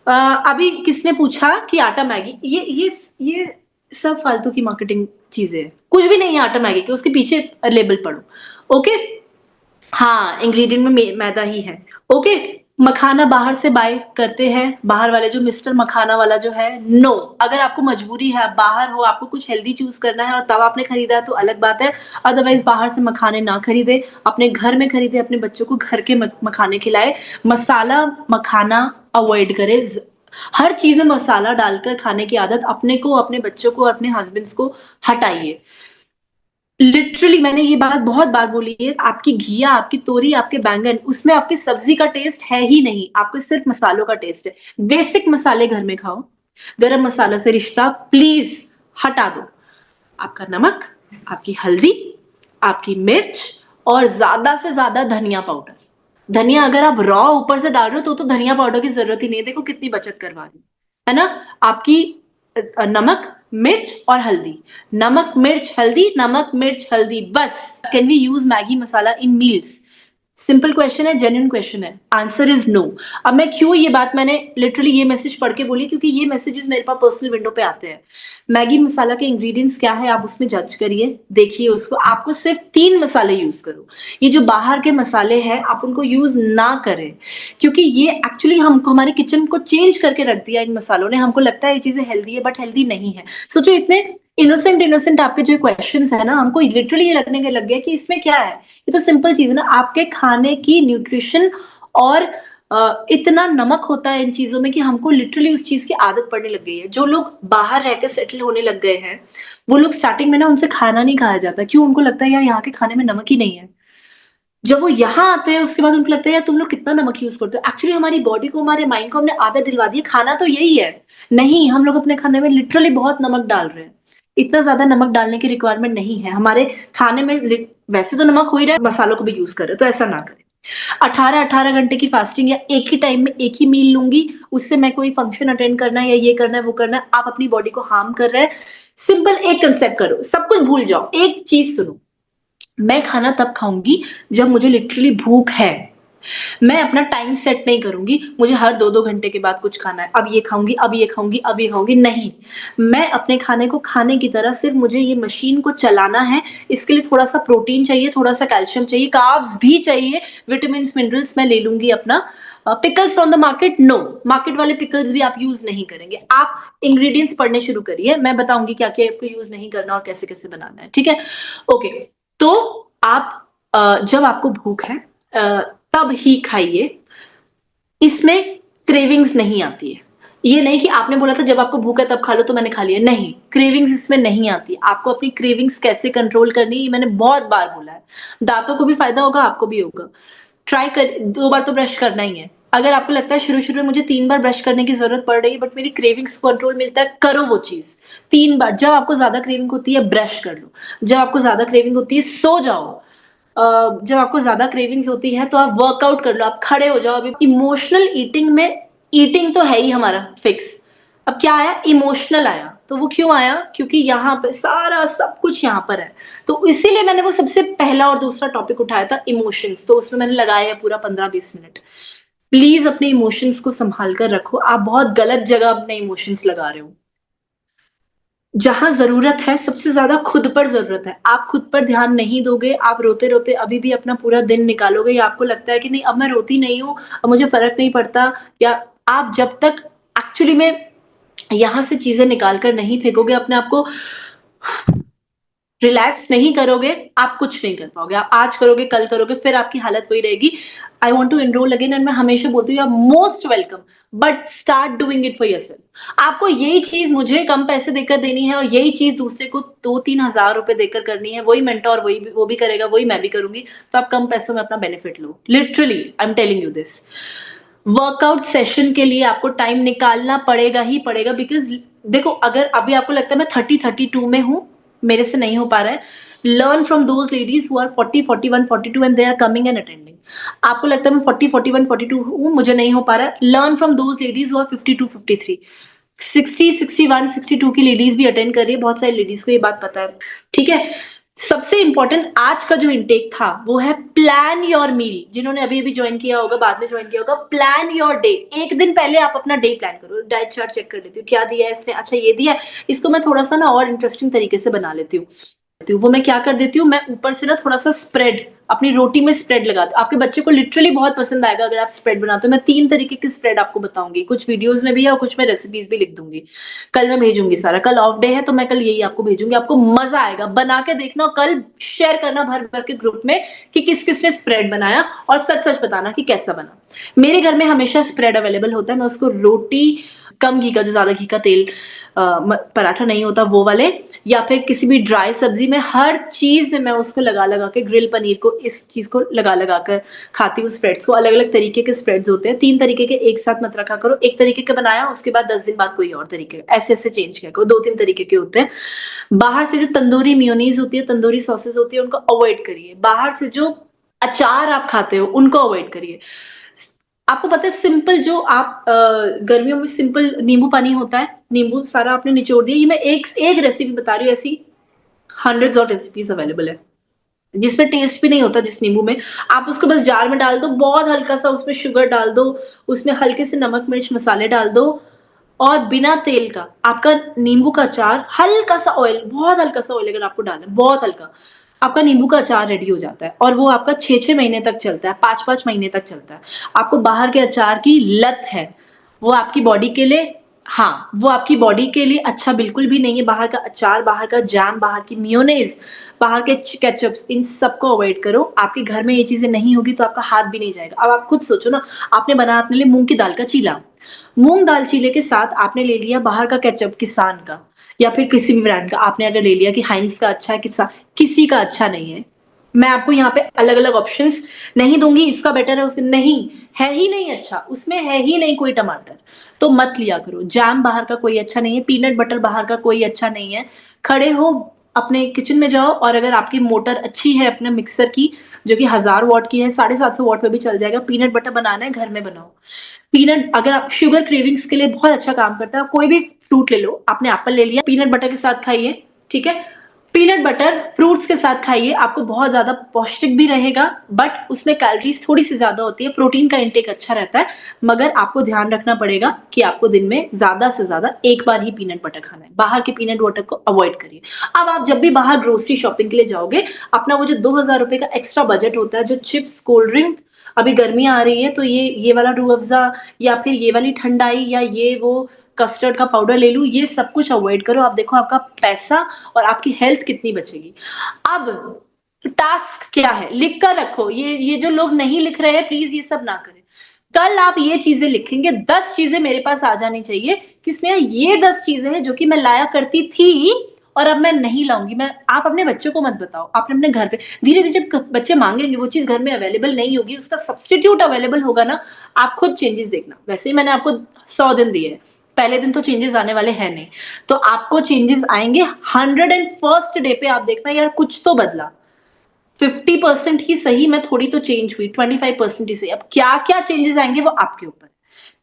A: अभी किसने पूछा कि आटा मैगी, ये सब फालतू की मार्केटिंग चीजें है, कुछ भी नहीं है आटा मैगी के, उसके पीछे लेबल पढ़ो। ओके, हाँ, इंग्रेडिएंट में मैदा ही है। ओके, मखाना बाहर से बाय करते हैं, बाहर वाले जो मिस्टर मखाना वाला जो है, नो। अगर आपको मजबूरी है, आप बाहर हो, आपको कुछ हेल्दी चूज करना है और तब आपने खरीदा है तो अलग बात है। अदरवाइज बाहर से मखाने ना खरीदे, अपने घर में खरीदे, अपने बच्चों को घर के मखाने खिलाए। मसाला मखाना अवॉइड करें। हर चीज में मसाला डालकर खाने की आदत अपने को, अपने बच्चों को, अपने हस्बैंड्स को हटाइए। लिटरली मैंने ये बात बहुत बार बोली है, आपकी घिया, आपकी तोरी, आपके बैंगन, उसमें आपकी सब्जी का टेस्ट है ही नहीं, आपको सिर्फ मसालों का टेस्ट है। बेसिक मसाले घर में खाओ। गरम मसाला से रिश्ता प्लीज हटा दो। आपका नमक, आपकी हल्दी, आपकी मिर्च, और ज्यादा से ज्यादा धनिया पाउडर। धनिया अगर आप रॉ ऊपर से डाल रहे हो तो धनिया पाउडर की जरूरत ही नहीं है। देखो कितनी बचत करवा रही है ना। आपकी नमक, मिर्च और हल्दी, नमक मिर्च हल्दी, नमक मिर्च हल्दी, बस। Can we use Maggi masala in meals? Simple question है, जेन्युइन क्वेश्चन है, आंसर इज नो। अब मैं क्यों ये बात, मैंने लिटरली ये मैसेज पढ़ के बोली, क्योंकि ये मैसेजेस मेरे पास पर्सनल विंडो पे आते हैं। मैगी मसाला के इंग्रेडिएंट्स क्या है, आप उसमें जज करिए, देखिए उसको, आपको सिर्फ 3 मसाले यूज करो। ये जो बाहर के मसाले हैं आप उनको यूज ना करें, क्योंकि ये एक्चुअली हमको, हमारे किचन को चेंज करके रख दिया इन मसालों ने। हमको लगता है ये चीजें हेल्दी है, बट हेल्दी नहीं है। सोचो इतने इनोसेंट आपके जो क्वेश्चंस है ना, हमको लिटरली ये लगने के लग गया कि इसमें क्या है। ये तो सिंपल चीज है ना, आपके खाने की न्यूट्रिशन, और इतना नमक होता है इन चीजों में कि हमको लिटरली उस चीज की आदत पड़ने लग गई है। जो लोग बाहर रहकर सेटल होने लग गए हैं, वो लोग स्टार्टिंग में ना, उनसे खाना नहीं खाया जाता। क्यों? उनको लगता है यार यहाँ के खाने में नमक ही नहीं है। जब वो यहाँ आते हैं उसके बाद उनको लगता है यार तुम लोग कितना नमक यूज करते हो। एक्चुअली हमारी बॉडी को, हमारे माइंड को हमने आदत दिलवा दी है खाना तो यही है। नहीं, हम लोग अपने खाने में लिटरली बहुत नमक डाल रहे हैं। इतना ज्यादा नमक डालने की रिक्वायरमेंट नहीं है हमारे खाने में। वैसे तो नमक हो ही रहा है, मसालों को भी यूज कर रहे हैं, तो ऐसा ना करें। 18-18 घंटे की फास्टिंग, या एक ही टाइम में एक ही मील लूंगी, उससे मैं कोई फंक्शन अटेंड करना है या ये करना है वो करना है, आप अपनी बॉडी को हार्म कर रहे हैं। सिंपल एक कंसेप्ट करो, सब कुछ भूल जाओ, एक चीज सुनो, मैं खाना तब खाऊंगी जब मुझे लिटरली भूख है। मैं अपना टाइम सेट नहीं करूँगी, मुझे हर 2-2 घंटे के बाद कुछ खाना है, अब ये खाऊँगी, अब ये खाऊँगी, अब ये खाऊँगी, नहीं। मैं अपने खाने को खाने की तरह सिर्फ़ मुझे ये मशीन को चलाना है, इसके लिए थोड़ा-सा प्रोटीन चाहिए, थोड़ा-सा कैल्शियम चाहिए, कार्ब्स भी चाहिए, विटामिन्स, मिनरल्स मैं ले लूँगी अपना। Pickles from the market no, market वाले पिकल्स भी आप यूज़ नहीं करेंगे। आप इंग्रीडिएंट्स पढ़ने शुरू करिए, मैं बताऊँगी क्या-क्या आपको यूज़ नहीं करना और कैसे-कैसे बनाना है, ठीक है? ओके, तो आप जब आपको भूख है अ, तब ही खाइए। इसमें क्रेविंग्स नहीं आती है। ये नहीं कि आपने बोला था जब आपको भूख है तब खा लो तो मैंने खा लिया, नहीं, क्रेविंग्स इसमें नहीं आती। आपको अपनी क्रेविंग्स कैसे कंट्रोल करनी है ये मैंने बहुत बार बोला है। दाँतों को भी फ़ायदा होगा, आपको भी होगा। ट्राई कर 2 बार तो ब्रश करना ही है। अगर आपको लगता है शुरू-शुरू में मुझे 3 बार ब्रश करने की ज़रूरत पड़ रही है बट मेरी क्रेविंग्स को कंट्रोल मिलता है, करो वो चीज़। 3 बार, जब आपको ज़्यादा क्रेविंग होती है ब्रश कर लो। जब आपको ज़्यादा क्रेविंग होती है सो जाओ। जब आपको ज़्यादा क्रेविंग्स होती है तो आप वर्कआउट कर लो, आप खड़े हो जाओ। अभी इमोशनल ईटिंग में ईटिंग तो है ही हमारा फिक्स। अब क्या आया? इमोशनल आया। तो वो क्यों आया? क्योंकि यहाँ पे सारा सब कुछ यहाँ पर है। तो इसीलिए मैंने वो सबसे पहला और दूसरा टॉपिक उठाया था इमोशंस, तो उसमें मैंने लगाया है पूरा 15-20 मिनट। प्लीज़ अपने इमोशंस को सँभाल कर रखो, आप बहुत गलत जगह अपने इमोशंस लगा रहे हो। जहाँ ज़रूरत है, सबसे ज़्यादा खुद पर ज़रूरत है। आप खुद पर ध्यान नहीं दोगे, आप रोते-रोते अभी भी अपना पूरा दिन निकालोगे या आपको लगता है कि नहीं अब मैं रोती नहीं हूँ, अब मुझे फ़र्क नहीं पड़ता या आप जब तक एक्चुअली में यहाँ से चीज़ें निकाल कर नहीं फेंकोगे, अपने आप को रिलैक्स नहीं करोगे, आप कुछ नहीं कर पाओगे। आप आज करोगे, कल करोगे, फिर आपकी हालत वही रहेगी। I want to enrol again and मैं हमेशा बोलती हूँ, you are most welcome, but start doing it for yourself. आपको यही चीज़ मुझे कम पैसे देकर देनी है और यही चीज़ दूसरे को 2-3 हज़ार रुपए देकर करनी है, वही मेंटर वही वो भी करेगा, वही मैं भी करूँगी, तो आप कम पैसों में अपना benefit low. Literally I am telling you this. Workout session के लिए आपको टाइम निकालना पड़ेगा ही पड़ेगा बिकॉज़ देखो अगर अभी आपको लगता है मैं 30-32 में हूँ, मेरे से नहीं हो पा रहा है, learn from those ladies who are 40, 41, 42 and they are coming and attending. आपको लगता है मैं 40, 41, 42 हूँ, मुझे नहीं हो पा रहा है, learn from those ladies who are 52, 53, 60, 61, 62 की लेडीज़ भी अटेंड कर रही है, बहुत सारी लेडीज़ को ये बात पता है, ठीक है? सबसे इम्पोर्टेंट आज का जो इंटेक था वो है प्लान योर मील। जिन्होंने अभी-अभी जॉइन किया होगा, बाद में जॉइन किया होगा, प्लान योर डे। 1 दिन पहले आप अपना डे प्लान करो। डाइट चार्ट चेक कर लेती हूँ, क्या दिया है इसने? अच्छा ये दिया है, इसको मैं थोड़ा-सा ना और इंटरेस्टिंग तरीके से बना लेती हूँ। वो मैं क्या कर देती हूँ, मैं ऊपर से ना थोड़ा-सा स्प्रेड अपनी रोटी में स्प्रेड लगाती हूँ। आपके बच्चे को लिटरली बहुत पसंद आएगा अगर आप स्प्रेड बनाते हो। मैं 3 तरीके की स्प्रेड आपको बताऊँगी। कुछ वीडियोज़ में भी है और कुछ मैं रेसिपीज़ भी लिख दूँगी। कल मैं भेजूँगी सारा। कल ऑफ डे है तो मैं कल यही आपको भेजूँगी। आपको मज़ा आएगा। बना के देखना और कल शेयर करना भर-भर के ग्रुप में कि किस-किस ने स्प्रेड बनाया और सच-सच बताना कि कैसा बना। मेरे घर में हमेशा स्प्रेड अवेलेबल होता है। मैं उसको रोटी कम घी का जो ज़्यादा घी का तेल पराठा नहीं होता वो वाले या फिर किसी भी ड्राई सब्जी में हर चीज़ में मैं उसको लगा-लगा के ग्रिल पनीर को इस चीज़ को लगा-लगा कर खाती हूँ स्प्रेड्स को। अलग-अलग तरीके के स्प्रेड्स होते हैं। 3 तरीके के एक साथ मत रखा करो। एक तरीके का बनाया उसके बाद 10 दिन बाद कोई और तरीके का। ऐसे-ऐसे चेंज किया करो। 2-3 तरीके के होते हैं। बाहर से जो तंदूरी मेयोनीज़ होती है, तंदूरी सॉसेज़ होती है उनको अवॉइड करिए। बाहर से जो अचार आप खाते हो उनको अवॉइड करिए। आपको पता है सिंपल जो आप गर्मियों में सिंपल नींबू पानी होता है, नींबू सारा आपने निचोड़ दिया। ये मैं एक रेसिपी बता रही हूँ ऐसी हंड्रेड्स ऑफ रेसिपीज़ अवेलेबल है, जिसमें टेस्ट भी नहीं होता जिस नींबू में। आप उसको बस जार में डाल दो, बहुत हल्का-सा उसमें शुगर डाल दो, उसमें हल्के से नमक, मिर्च, मसाले डाल दो और बिना तेल का आपका नींबू का अचार, हल्का-सा ऑयल, बहुत हल्का-सा ऑयल अगर आपको डालना है, बहुत हल्का, आपका नींबू का अचार रेडी हो जाता है और वो आपका 6-6 महीने तक चलता है, 5-5 महीने तक चलता है। आपको बाहर के अचार की लत है, वो आपकी बॉडी के लिए हाँ, वो आपकी बॉडी के लिए अच्छा बिल्कुल भी नहीं है। बाहर का अचार, बाहर का जैम, बाहर की मेयोनेज़, बाहर के केचअप्स इन सबको अवॉइड करो। आपके घर में ये चीज़ें नहीं होगी तो आपका हाथ भी नहीं जाएगा। अब आप खुद सोचो ना, आपने बनाया अपने लिए मूँग की दाल का चीला। मूँग दाल चीले के साथ आपने ले लिया बाहर का केचअप किसान का या फिर किसी भी ब्रांड का आपने अगर ले लिया कि हाइंज़ का अच्छा है किसी का अच्छा नहीं है। मैं आपको यहाँ पे अलग-अलग ऑप्शंस नहीं दूँगी, इसका बेटर है उसका नहीं, है ही नहीं अच्छा, उसमें है ही नहीं कोई टमाटर, तो मत लिया करो। जैम बाहर का कोई अच्छा नहीं है, पीनट बटर बाहर का कोई अच्छा नहीं है। खड़े हो, अपने किचन में जाओ और अगर आपकी मोटर अच्छी है अपने मिक्सर की, जो कि 1000 वॉट की है, 750 वॉट में भी चल जाएगा, पीनट बटर बनाना है, घर में बनाओ। पीनट अगर आप शुगर क्रेविंग्स के लिए बहुत अच्छा काम करता है, कोई भी फ्रूट ले लो, आपने एप्पल ले लिया, पीनट बटर के साथ खाइए, ठीक है? पीनट बटर फ्रूट्स के साथ खाइए, आपको बहुत ज़्यादा पौष्टिक भी रहेगा, बट उसमें कैलोरीज़ थोड़ी-सी ज़्यादा होती है, प्रोटीन का इंटेक अच्छा रहता है, मगर आपको ध्यान रखना पड़ेगा कि आपको दिन में ज़्यादा से ज़्यादा एक बार ही पीनट बटर खाना है। बाहर के पीनट बटर को अवॉइड करिए। अब आप जब भी बाहर ग्रोसरी शॉपिंग के लिए जाओगे, अपना वो जो ₹2000 का एक्स्ट्रा बजट होता है, जो चिप्स, कोल्ड ड्रिंक, अभी गर्मियाँ आ रही है तो ये वाला रूह अफ़ज़ा या फिर ये वाली ठंडाई या ये वो कस्टर्ड का पाउडर ले लूँ, ये सब कुछ अवॉइड करो। आप देखो आपका पैसा और आपकी हेल्थ कितनी बचेगी। अब टास्क क्या है? लिख कर रखो। ये जो लोग नहीं लिख रहे हैं प्लीज़ ये सब ना करें। कल आप ये चीज़ें लिखेंगे, 10 चीज़ें मेरे पास आ जानी चाहिए कि स्नेहा ये 10 चीज़ें हैं जो कि मैं लाया करती थी और अब मैं नहीं लाऊँगी। मैं आप अपने बच्चों को मत बताओ, आप अपने घर पे धीरे-धीरे जब क बच्चे माँगेंगे वो चीज़ घर में अवेलेबल नहीं होगी, उसका सब्स्टिट्यूट अवेलेबल होगा ना, आप खुद चेंजेस देखना। वैसे ही मैंने आपको 100 दिन दिए हैं, पहले दिन तो चेंजेस आने वाले हैं नहीं। तो आपको चेंजेस आएँगे 101st डे पे आप देखना यार कुछ तो बदला। 50% ही सही, मैं थोड़ी तो चेंज हुई, 25% ही सही। अब क्या-क्या चेंजेस आएँगे वो आपके ऊपर है,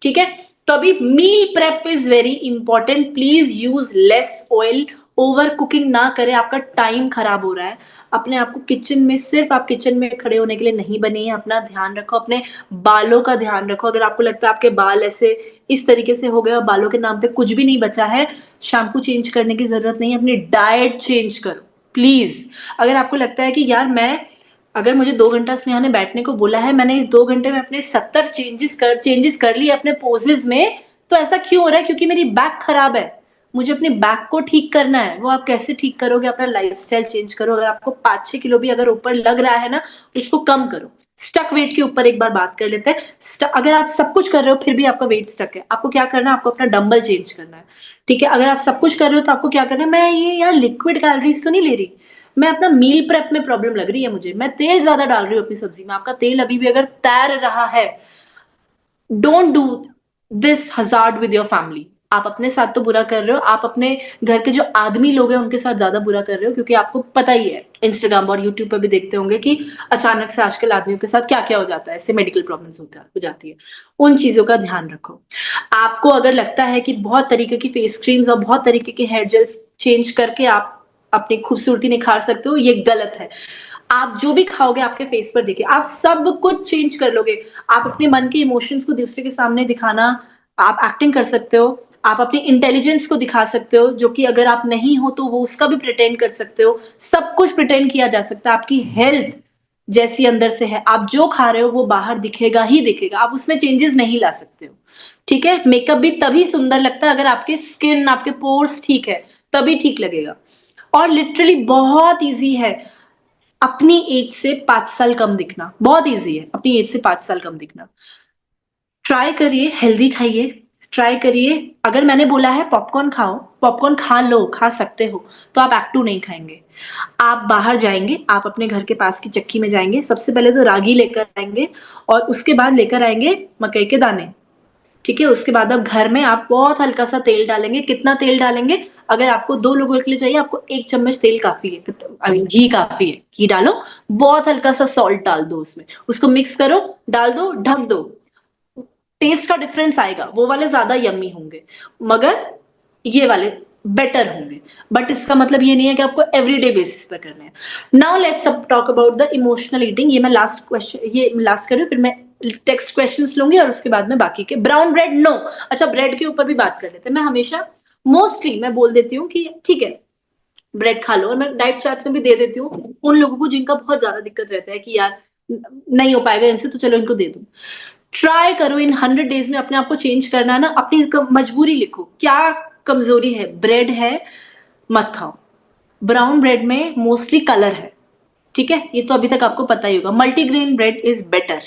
A: ठीक है? तो अभी meal prep is very important, please use less oil, over cooking ना करें, आपका टाइम खराब हो रहा है। अपने आप को किचन में सिर्फ़ आप किचन में खड़े होने के लिए नहीं बनी हैं, अपना ध्यान रखो, अपने बालों का ध्यान रखो। अगर आपको लगता है आपके बाल ऐसे इस तरीके से हो गए और बालों के नाम पे कुछ भी नहीं बचा है, शैम्पू चेंज करने की ज़रूरत नहीं है, अपनी डाइट चेंज करो, प्लीज़। अगर आपको लगता है कि यार मैं अगर मुझे 2 घंटा स्नेहा ने बैठने को बोला है, मैंने इस 2 घंटे में अपने 70 चेंजेस कर लिए अपने पोज़ेज़ में, तो ऐसा क्यों हो रहा है? क्योंकि मेरी बैक खराब है। मुझे अपनी बैक को ठीक करना है। वो आप कैसे ठीक करोगे? अपना लाइफ़स्टाइल चेंज करो। अगर आपको 5-6 किलो भी अगर ऊपर लग रहा है ना, उसको कम करो। स्टक वेट के ऊपर एक बार बात कर लेते हैं। अगर आप सब कुछ कर रहे हो फिर भी आपका वेट स्टक है, आपको क्या करना है? आपको अपना डंबल चेंज करना है, ठीक है? अगर आप सब कुछ कर रहे हो तो आपको क्या करना है? मैं ये यार लिक्विड कैलोरीज़ तो नहीं ले रही। मैं अपना मील प्रेप में प्रॉब्लम लग रही है मुझे, मैं तेल ज़्यादा डाल रही हूँ अपनी सब्ज़ी में, आपका तेल अभी भी अगर तैर रहा है, don't do this hazard with your family. आप अपने साथ तो बुरा कर रहे हो, आप अपने घर के जो आदमी लोग हैं उनके साथ ज़्यादा बुरा कर रहे हो क्योंकि आपको पता ही है, इंस्टाग्राम और यूट्यूब पे भी देखते होंगे कि अचानक से आजकल आदमियों के साथ क्या-क्या हो जाता है, इससे मेडिकल प्रॉब्लम्स हो जाती है। उन चीज़ों का ध्यान रखो। आपको अगर लगता है कि बहुत तरीके की फेस क्रीम्स और बहुत तरीके के हेयर जेल्स चेंज करके आप अपनी खूबसूरती निखार सकते हो, ये गलत है। आप जो भी खाओगे आपके फेस पर दिखे, आप सब कुछ चेंज कर लोगे। आप अपने मन के इमोशंस को दूसरे के सामने दिखाना, आप एक्टिंग कर सकते हो, आप अपनी इंटेलिजेंस को दिखा सकते हो, जो कि अगर आप नहीं हो तो वो उसका भी प्रिटेंड कर सकते हो। सब कुछ प्रिटेंड किया जा सकता है। आपकी हेल्थ जैसी अंदर से है, आप जो खा रहे हो वो बाहर दिखेगा ही दिखेगा, आप उसमें चेंजेस नहीं ला सकते हो। ठीक है? मेकअप भी तभी सुंदर लगता है अगर आपकी स्किन, आपके पोर्स ठीक है, तभी ठीक लगेगा। और लिटरली बहुत ईज़ी है अपनी एज से 5 साल कम दिखना, बहुत ईज़ी है अपनी एज से 5 साल कम दिखना। ट्राई करिए, हेल्दी खाइए, ट्राई करिए अगर मैंने बोला है पॉपकॉर्न खाओ, पॉपकॉर्न खा लो, खा सकते हो, तो आप एक्टू नहीं खाएँगे। आप बाहर जाएँगे, आप अपने घर के पास की चक्की में जाएँगे, सबसे पहले तो रागी लेकर आएँगे और उसके बाद लेकर आएँगे मकई के दाने। ठीक है? उसके बाद अब घर में आप बहुत हल्का-सा तेल डालेंगे, कितना तेल डालेंगे? अगर आपको 2 लोगों के लिए चाहिए, आपको 1 चम्मच तेल काफ़ी है, आई मीन घी काफ़ी है। घी डालो, बहुत हल्का-सा सॉल्ट डाल दो उसमें, उसको मिक्स करो, डाल दो, ढक दो। टेस्ट का डिफरेंस आएगा, वो वाले ज़्यादा यम्मी होंगे, मगर ये वाले बेटर होंगे। बट इसका मतलब ये नहीं है कि आपको एवरीडे बेसिस पे करने हैं। नाउ लेट्स अब talk about the emotional eating. ये लास्ट कर रही हूँ, फिर मैं टेक्स्ट क्वेश्चंस लूँगी और उसके बाद में बाकी के। Brown bread no. अच्छा ब्रेड के ऊपर भी बात कर लेते हैं। मैं हमेशा मोस्टली मैं बोल देती हूँ कि ठीक है, ब्रेड खा लो और मैं डाइट चार्ट्स में भी दे देती हूँ उन लोगों को जिनका बहुत ज़्यादा दिक्कत रहता है कि यार नहीं हो पाएगा इनसे तो चलो इनको दे दो। ट्राई करो इन 100 डेज़ में अपने आप को चेंज करना है ना, अपनी क मजबूरी लिखो, क्या कमज़ोरी है? ब्रेड है, मत खाओ। ब्राउन ब्रेड में मोस्टली कलर है, ठीक है? ये तो अभी तक आपको पता ही होगा। Multigrain bread is better.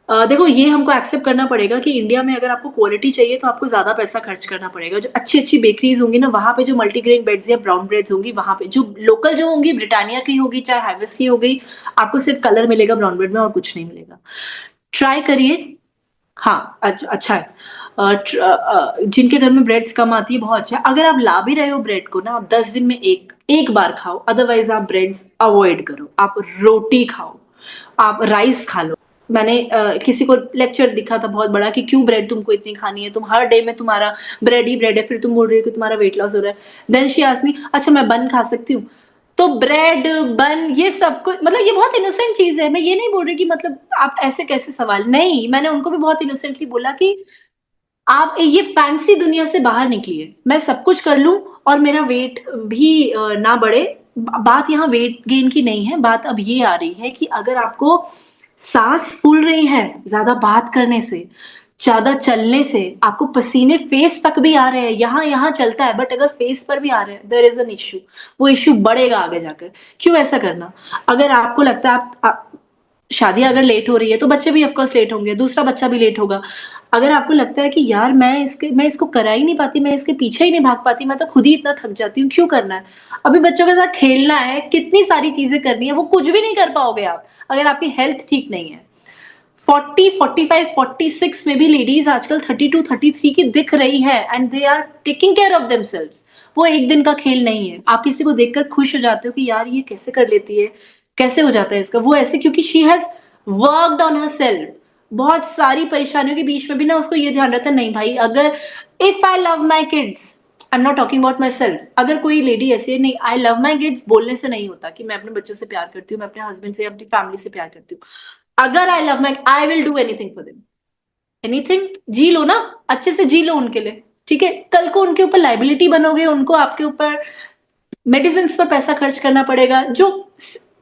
A: देखो ये हमको एक्सेप्ट करना पड़ेगा कि इंडिया में अगर आपको क्वालिटी चाहिए तो आपको ज़्यादा पैसा खर्च करना पड़ेगा। जो अच्छी-अच्छी बेकरीज़ होंगी ना, वहाँ पे जो मल्टीग्रेन ब्रेड्स या ब्राउन ब्रेड्स होंगी, वहाँ पे जो लोकल जो होंगी, ब्रिटानिया की होगी, चाहे हार्वेस्ट की हो गई, आपको सिर्फ़ कलर मिलेगा ब्राउन ब्रेड में और कुछ नहीं मिलेगा। ट्राई करिए। हाँ, अच्छा है। जिनके घर में ब्रेड्स कम आती है बहुत अच्छा है। अगर आप ला भी रहे हो ब्रेड को ना, आप 10 दिन में एक बार खाओ, अदरवाइज़ आप ब्रेड्स अवॉइड करो। आप रोटी खाओ, आप राइस खा लो। मैंने किसी को लेक्चर दिखा था बहुत बड़ा कि क्यों ब्रेड तुमको इतनी खानी है, तुम हर डे में तुम्हारा ब्रेड ही ब्रेड है, फिर तुम बोल रही हो कि तुम्हारा वेट लॉस हो रहा है। देन शी आस्क्ड मी, अच्छा मैं बन खा सकती हूँ? तो ब्रेड, बन ये सब कुछ मतलब ये बहुत इनोसेंट चीज़ है। मैं ये नहीं बोल रही कि मतलब आप ऐसे कैसे सवाल नहीं, मैंने उनको भी बहुत इनोसेंटली बोला कि आप ये फैंसी दुनिया से बाहर निकलिए। मैं सब कुछ कर लूँ और मेरा वेट भी ना बढ़े। बात यहाँ वेट गेन की नहीं है, बात अब ये आ रही है कि अगर आपको साँस फूल रही है ज़्यादा बात करने से, ज़्यादा चलने से, आपको पसीने फेस तक भी आ रहे हैं, यहाँ-यहाँ चलता है बट अगर फेस पर भी आ रहे हैं, देयर इज़ एन इश्यू। वो इश्यू बढ़ेगा आगे जाकर। क्यों ऐसा करना? अगर आपको लगता है आप शादी अगर लेट हो रही है तो बच्चे भी ऑफ कोर्स लेट होंगे, दूसरा बच्चा भी लेट होगा। अगर आपको लगता है कि यार मैं इसको करा ही नहीं पाती, मैं इसके पीछे ही नहीं भाग पाती, मैं तो खुद ही इतना थक जाती हूँ, क्यों करना है? अभी बच्चों के साथ खेलना है, कितनी सारी चीज़ें करनी है, वो कुछ भी नहीं कर पाओगे आप, अगर आपकी हेल्थ ठीक नहीं है। 40, 45, 46 में भी लेडीज़ आजकल 32, 33 की दिख रही है and they are taking care of themselves. वो एक दिन का खेल नहीं है। आप किसी को देखकर खुश हो जाते हो कि यार ये कैसे कर लेती है, कैसे हो जाता है इसका? वो ऐसे क्योंकि she has worked on herself. बहुत सारी परेशानियों के बीच में भी ना उसको ये ध्यान रहता है नहीं भाई अगर if I love my kids I am not talking about my self अगर कोई लेडी ऐसी है नहीं आई लव माई किड्स बोलने से नहीं होता कि मैं अपने बच्चों से प्यार करती हूँ मैं अपने हस्बैंड से अपनी फैमिली से प्यार करती हूँ अगर I love my I will do anything for them anything जी लो ना अच्छे से जी लो उनके लिए ठीक है कल को उनके ऊपर लाइबिलिटी बनोगे उनको आपके ऊपर मेडिसिन पर पैसा खर्च करना पड़ेगा जो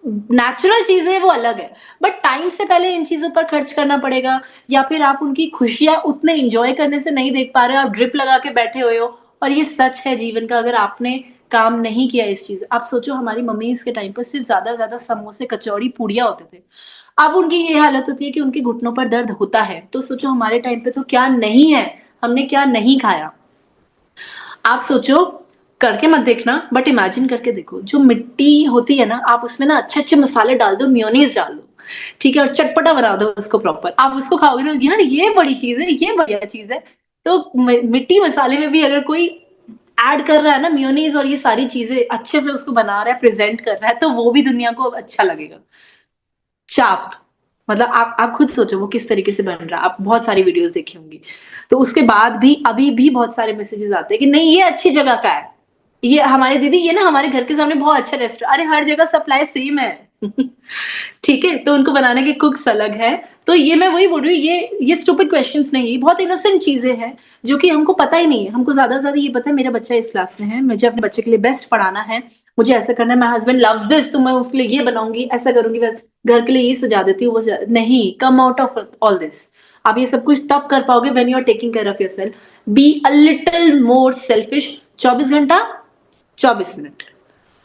A: नेचुरल चीजें वो अलग है बट टाइम से पहले इन चीजों पर खर्च करना पड़ेगा या फिर आप उनकी खुशियां उतने इंजॉय करने से नहीं देख पा रहे हो आप ड्रिप लगा के बैठे हुए हो और ये सच है जीवन का अगर आपने काम नहीं किया इस चीज आप सोचो हमारी मम्मीज के टाइम पर सिर्फ ज्यादा समोसे कचौड़ी पूड़ियाँ होते थे अब उनकी ये हालत होती है कि उनके घुटनों पर दर्द होता है तो सोचो हमारे टाइम पे तो क्या नहीं है हमने क्या नहीं खाया आप सोचो करके मत देखना बट इमेजिन करके देखो जो मिट्टी होती है ना आप उसमें ना अच्छे अच्छे मसाले डाल दो मेयोनीज डाल दो ठीक है और चटपटा बना दो उसको प्रॉपर आप उसको खाओगे ना यार ये बड़ी चीज है ये बढ़िया चीज है तो मिट्टी मसाले में भी अगर कोई ऐड कर रहा है ना मेयोनीज और ये सारी चीजें अच्छे से उसको बना रहा है प्रेजेंट कर रहा है तो वो भी दुनिया को अब अच्छा लगेगा चाप मतलब आप खुद सोचो वो किस तरीके से बन रहा है आप बहुत सारी वीडियोस देखी होंगी तो उसके बाद भी अभी भी बहुत सारे मैसेजेस आते हैं कि नहीं ये अच्छी जगह का है ये हमारे दीदी ये ना हमारे घर के सामने बहुत अच्छा रेस्टोरेंट अरे हर जगह सप्लाई सेम है ठीक है तो उनको बनाने के कुक्स अलग है तो ये मैं वही बोल रही हूँ ये स्टूपिड क्वेश्चंस नहीं बहुत इनोसेंट चीजें हैं जो कि हमको पता ही नहीं है हमको ज्यादा से ज्यादा ये पता है मेरा बच्चा इस क्लास में है मुझे अपने बच्चे के लिए बेस्ट पढ़ाना है मुझे ऐसा करना है माई हस्बैंड लव्स दिस तो मैं उसके लिए ये बनाऊंगी ऐसा करूंगी घर के लिए ये सजा देती हूँ वो नहीं come out of all this आप ये सब कुछ तब कर पाओगे when you are taking care of yourself be a little more selfish 24 घंटा 24 मिनट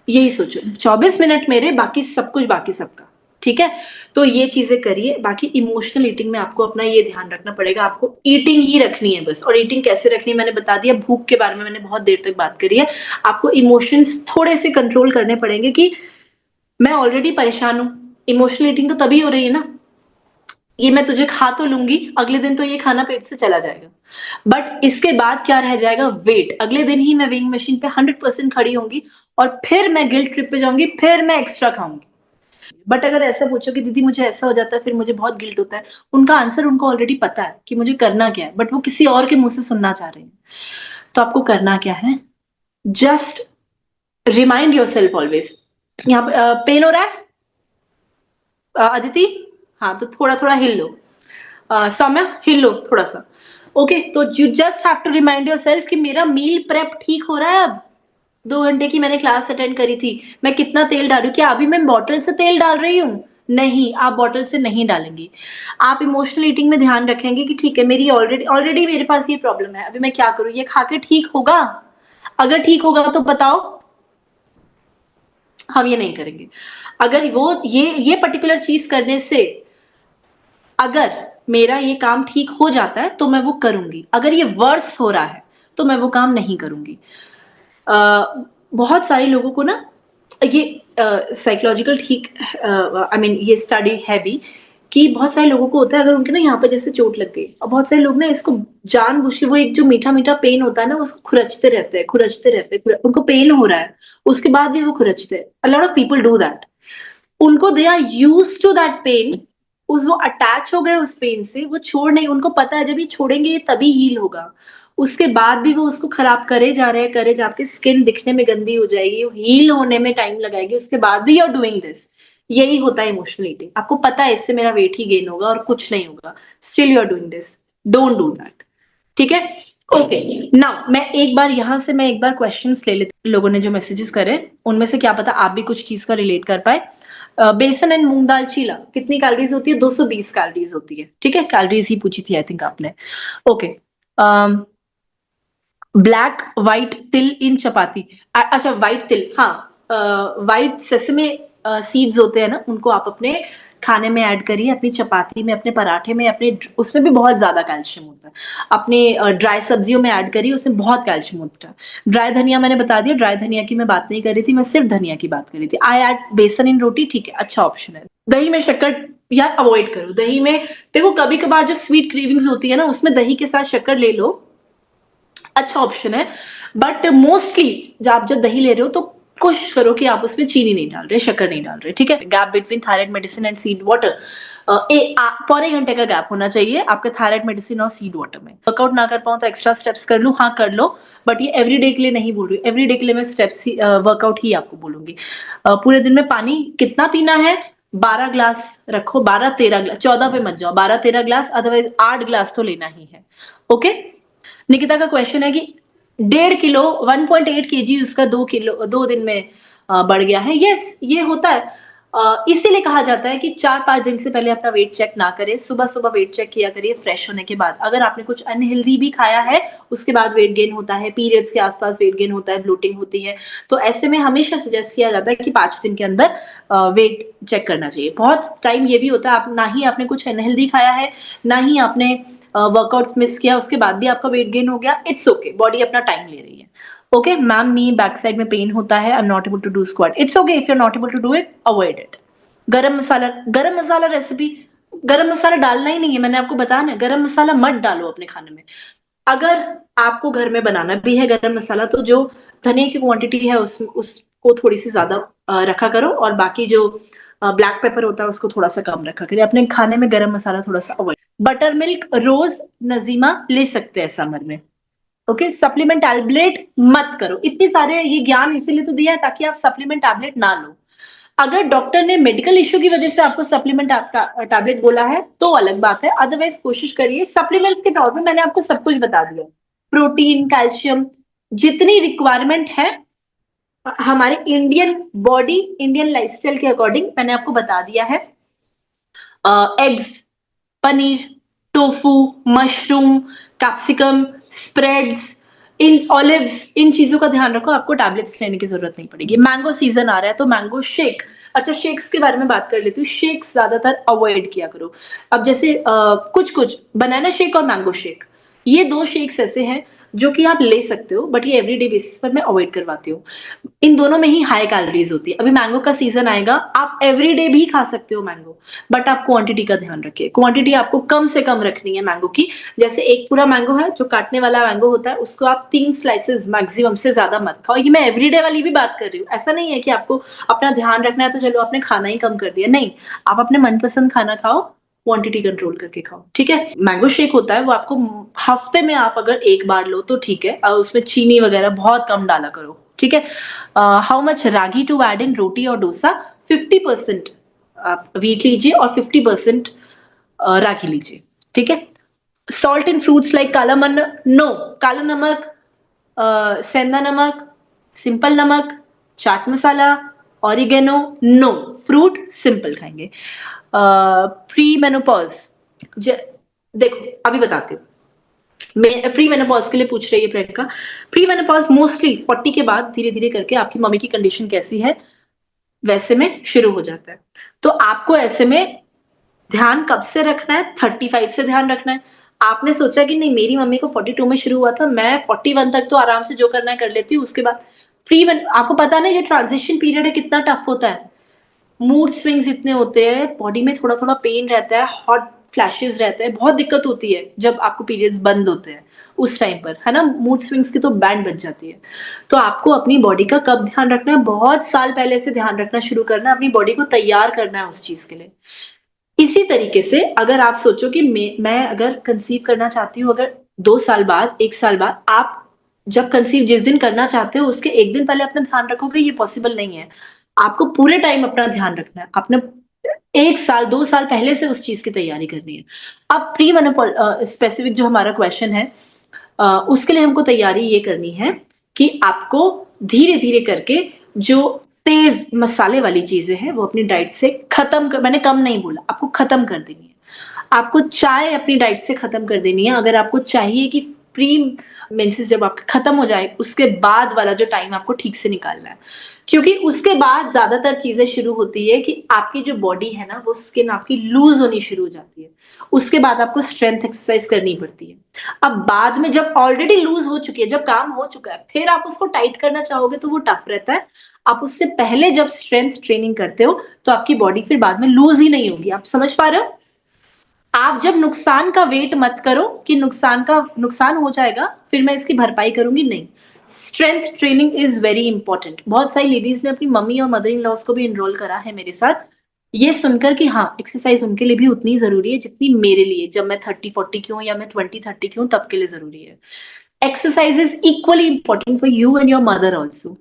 A: यही सोचो 24 मिनट मेरे बाकी सब कुछ बाकी सबका ठीक है तो ये चीजें करिए बाकी इमोशनल ईटिंग में आपको अपना ये ध्यान रखना पड़ेगा आपको ईटिंग ही रखनी है बस और ईटिंग कैसे रखनी है मैंने बता दिया भूख के बारे में मैंने बहुत देर तक बात करी है आपको इमोशंस थोड़े से कंट्रोल करने पड़ेंगे कि मैं ऑलरेडी परेशान हूं इमोशनल ईटिंग तो तभी हो रही है ना ये मैं तुझे खा तो लूंगी अगले दिन तो ये खाना पेट से चला जाएगा बट इसके बाद क्या रह जाएगा वेट अगले दिन ही मैं वेइंग मशीन पे 100% खड़ी होंगी और फिर मैं गिल्ट ट्रिप पे जाऊंगी फिर मैं एक्स्ट्रा खाऊंगी बट अगर ऐसा पूछो कि दीदी मुझे ऐसा हो जाता है फिर मुझे बहुत गिल्ट होता है उनका आंसर उनको ऑलरेडी पता है कि मुझे करना क्या है बट वो किसी और के मुंह से सुनना चाह रहे हैं तो आपको करना क्या है just remind your self always यहाँ पेन हो रहा है अदिति हाँ तो थोड़ा थोड़ा हिल लो सौम्या हिल लो थोड़ा सा ओके तो you just have to remind yourself कि मेरा मील प्रेप ठीक हो रहा है अब 2 घंटे की मैंने क्लास अटेंड करी थी मैं कितना तेल डाल रही हूँ क्या अभी मैं बॉटल से तेल डाल रही हूँ नहीं आप बॉटल से नहीं डालेंगी आप इमोशनल ईटिंग में ध्यान रखेंगे कि ठीक है मेरी ऑलरेडी ऑलरेडी मेरे पास ये प्रॉब्लम है अभी मैं क्या करूँ ये खा के ठीक होगा अगर ठीक होगा तो बताओ हम ये नहीं करेंगे अगर वो ये पर्टिकुलर चीज करने से अगर मेरा ये काम ठीक हो जाता है तो मैं वो करूंगी अगर ये वर्स हो रहा है तो मैं वो काम नहीं करूंगी बहुत सारे लोगों को ना ये साइकोलॉजिकल ठीक आई मीन ये स्टडी है भी कि बहुत सारे लोगों को होता है अगर उनके ना यहाँ पे जैसे चोट लग गई और बहुत सारे लोग ना इसको जानबूझ के वो एक जो मीठा मीठा पेन होता है ना उसको खुरचते रहते हैं उनको पेन हो रहा है उसके बाद भी वो खुरचते हैं a lot of people do that उनको they are use to that pain उस वो अटैच हो गए उस पेन से, वो छोड़ नहीं, उनको पता है जब ये छोड़ेंगे तभी हील होगा। उसके बाद भी वो उसको खराब करे जा रहे हैं, करे जा आपकी स्किन दिखने में गंदी हो जाएगी, हील होने में टाइम लगाएगी, उसके बाद भी यू आर डूइंग दिस। यही होता है इमोशनल ईटिंग। आपको पता है इससे मेरा वेट ही गेन होगा और कुछ नहीं होगा, still you are doing this. Don't do that. ठीक है? ओके, नाउ मैं एक बार क्वेश्चंस ले लेती हूँ, लोगों ने जो मैसेजेस करे, उनमें से क्या पता आप भी कुछ चीज़ का रिलेट कर पाएँ। बेसन एंड मूंग दाल चीला कितनी कैलोरीज़ होती है? 220 कैलोरीज़ होती है। ठीक है? कैलोरीज़ ही पूछी थी आई थिंक आपने। ओके, अम, ब्लैक व्हाइट तिल इन चपाती। अच्छा, व्हाइट तिल, हाँ, व्हाइट सेसमे सीड्स होते हैं ना, उनको आप अपने खाने में ऐड करिए, अपनी चपाती में, अपने पराठे में, अपने उसमें भी बहुत ज्यादा कैल्शियम होता है। अपने ड्राई सब्जियों में ऐड करिए, उसमें बहुत कैल्शियम होता है। ड्राई धनिया मैंने बता दिया, ड्राई धनिया की मैं बात नहीं कर रही थी, मैं सिर्फ धनिया की बात कर रही थी। आई ऐड बेसन इन रोटी, ठीक है, अच्छा ऑप्शन है। दही में शक्कर यार अवॉइड करो। दही में देखो, कभी कभार जो स्वीट क्रेविंग्स होती है ना, उसमें दही के साथ शक्कर ले लो, अच्छा ऑप्शन है। बट मोस्टली जब दही ले रहे हो तो कोशिश करो कि आप उसमें चीनी नहीं डाल रहे, शक्कर नहीं डाल रहे। ठीक है? Gap between thyroid medicine and seed water पौने घंटे का गैप होना चाहिए आपके थायराइड मेडिसिन और सीड वाटर में। वर्कआउट ना कर पाऊँ तो एक्स्ट्रा स्टेप्स कर लूँ, हाँ कर लो, बट ये एवरीडे के लिए नहीं बोल रही हूँ। एवरीडे के लिए मैं स्टेप्स ही वर्कआउट ही आपको बोलूंगी। पूरे दिन में पानी कितना पीना है? 12 ग्लास रखो, 12-13 ग्लास, 14 पे मत जाओ, 12-13 ग्लास, अदरवाइज 8 ग्लास तो लेना ही है। ओके? निकिता का क्वेश्चन है कि 1.5 किलो 1.8 kg उसका 2 किलो 2 दिन में बढ़ गया है। यस, ये होता है। इसीलिए कहा जाता है कि 4-5 दिन से पहले अपना वेट चेक ना करें, सुबह सुबह वेट चेक किया करिए फ्रेश होने के बाद। अगर आपने कुछ अनहेल्दी भी खाया है, उसके बाद वेट गेन होता है, पीरियड्स के आसपास वेट गेन होता है, ब्लोटिंग होती है, तो ऐसे में हमेशा सजेस्ट किया जाता है कि 5 दिन के अंदर वेट चेक करना चाहिए। बहुत टाइम ये भी होता है, आप ना ही आपने कुछ अनहेल्दी खाया है, ना ही आपने वर्कआउट मिस किया, उसके बाद भी आपका वेट गेन हो गया, इट्स ओके, बॉडी अपना टाइम ले रही है। Okay ma'am, knee back side में पेन होता है, I am not able to do squat, it's okay, if you are not able to do it, avoid it. Garam masala recipe, गरम मसाला डालना ही नहीं है, मैंने आपको बताया ना, गरम मसाला मत डालो अपने खाने में। अगर आपको घर में बनाना भी है गरम मसाला, तो जो धनिया की क्वांटिटी है उसको थोड़ी सी ज्यादा रखा करो, और बाकी जो ब्लैक पेपर होता है उसको थोड़ा सा कम रखा करिए। अपने खाने में गरम मसाला थोड़ा सा अवॉइड। बटर मिल्क रोज नजीमा ले सकते हैं समर में। ओके, सप्लीमेंट टैबलेट मत करो। इतने सारे ये ज्ञान इसीलिए तो दिया है ताकि आप सप्लीमेंट टैबलेट ना लो। अगर डॉक्टर ने मेडिकल इश्यू की वजह से आपको सप्लीमेंट टैबलेट बोला है तो अलग बात है, अदरवाइज कोशिश करिए। सप्लीमेंट्स के तौर पे मैंने आपको सब कुछ बता दिया, प्रोटीन, कैल्शियम, जितनी रिक्वायरमेंट है हमारे इंडियन बॉडी, इंडियन लाइफस्टाइल के अकॉर्डिंग मैंने आपको बता दिया है। Eggs, paneer, tofu, mushroom, capsicum, spreads, इन ऑलिव्स, इन चीजों का ध्यान रखो, आपको टैबलेट्स लेने की जरूरत नहीं पड़ेगी। मैंगो सीजन आ रहा है तो मैंगो शेक, अच्छा शेक्स के बारे में बात कर लेती हूँ। शेक्स ज्यादातर अवॉइड किया करो। अब जैसे कुछ कुछ बनाना शेक और मैंगो शेक, ये दो शेक्स ऐसे हैं जो कि आप ले सकते हो, बट ये एवरीडे बेसिस पर मैं अवॉइड करवाती हूँ। इन दोनों में ही हाई कैलोरीज होती है। अभी मैंगो का सीजन आएगा, आप एवरीडे भी खा सकते हो मैंगो, बट आप क्वांटिटी का ध्यान रखिए। क्वांटिटी आपको कम से कम रखनी है मैंगो की। जैसे एक पूरा मैंगो है, जो काटने वाला मैंगो होता है, उसको आप 3 स्लाइसेस मैक्सिमम, से ज्यादा मत खाओ। ये मैं एवरीडे वाली भी बात कर रही हूँ। ऐसा नहीं है कि आपको अपना ध्यान रखना है तो चलो आपने खाना ही कम कर दिया, नहीं। आप अपने मनपसंद खाना खाओ, क्वांटिटी कंट्रोल करके खाओ। ठीक है? मैंगो शेक होता है वो आपको हफ्ते में आप अगर एक बार लो तो ठीक है, और उसमें चीनी वगैरह बहुत कम डाला करो। ठीक है? How much ragi to add in roti और डोसा? 50% आप वीट लीजिए और 50% रागी लीजिए। ठीक है? सॉल्ट इन फ्रूट्स लाइक काला मन, नो। काला नमक, सेंधा नमक, सिंपल नमक, chaat masala, oregano, no. Fruit simple खाएंगे। प्री मेनोपॉज, देखो अभी बताती हूँ। प्री मेनोपॉज के लिए पूछ रही है प्रियंका। प्री मेनोपॉज मोस्टली 40 के बाद धीरे धीरे करके आपकी मम्मी की कंडीशन कैसी है वैसे में शुरू हो जाता है। तो आपको ऐसे में ध्यान कब से रखना है? 35 से ध्यान रखना है। आपने सोचा कि नहीं मेरी मम्मी को 42 में शुरू हुआ था, मैं 41 तक तो आराम से जो करना है कर लेती हूँ, उसके बाद आपको पता नहीं, ये ट्रांजिशन पीरियड है, कितना टफ होता है। मूड स्विंग्स इतने होते हैं, बॉडी में थोड़ा थोड़ा पेन रहता है, हॉट फ्लैशेस रहते हैं, बहुत दिक्कत होती है जब आपको पीरियड्स बंद होते हैं उस टाइम पर, है ना। मूड स्विंग्स की तो बैंड बज जाती है। तो आपको अपनी बॉडी का कब ध्यान रखना है? बहुत साल पहले से ध्यान रखना शुरू करना है, अपनी बॉडी को तैयार करना है उस चीज के लिए। इसी तरीके से अगर आप सोचो कि मैं अगर कंसीव करना चाहती हूँ, अगर 2 साल बाद, 1 साल बाद, आप जब कंसीव जिस दिन करना चाहते हो उसके 1 दिन पहले अपना ध्यान रखोगे, ये पॉसिबल नहीं है। आपको पूरे टाइम अपना ध्यान रखना है। अपना 1 साल, 2 साल पहले से उस चीज़ की तैयारी करनी है। अब स्पेसिफिक जो हमारा क्वेश्चन है, उसके लिए हमको तैयारी ये करनी है कि आपको धीरे-धीरे करके जो तेज़ मसाले वाली चीज़ें हैं, वो अपनी डाइट से खत्म कर, मैंने कम नहीं बोला, आपको खत्म कर देनी है। आपको चाय अपनी डाइट से खत्म कर देनी है। अगर आपको चाहिए कि प्री मेंसेस जब आपका खत्म हो जाए, उसके बाद वाला जो टाइम आपको ठीक से निकालना है। क्योंकि उसके बाद ज़्यादातर चीज़ें शुरू होती है कि आपकी जो बॉडी है ना, वो स्किन आपकी लूज़ होनी शुरू हो जाती है। उसके बाद आपको स्ट्रेंथ एक्सरसाइज़ करनी पड़ती है। अब बाद में जब ऑलरेडी लूज़ हो चुकी है, जब काम हो चुका है, फिर आप उसको टाइट करना चाहोगे तो वो टफ रहता है। आप उससे पहले जब स्ट्रेंथ ट्रेनिंग करते हो, तो आपकी बॉडी फिर बाद में लूज़ ही नहीं होगी। आप समझ पा रहे हो? आप जब नुकसान का वेट मत करो कि नुकसान हो जाएगा, फिर मैं इसकी भरपाई करूँगी, नहीं। Strength training is very important. बहुत सारी लेडीज़ ने अपनी मम्मी और मदर इन लॉज़ को भी एनरोल करा है मेरे साथ, ये सुनकर कि हाँ, एक्सरसाइज़ उनके लिए भी उतनी ज़रूरी है जितनी मेरे लिए, जब मैं 30-40 की हूँ या मैं 20-30 की हूँ, तब के लिए ज़रूरी है। Exercise is equally important for you and your mother also.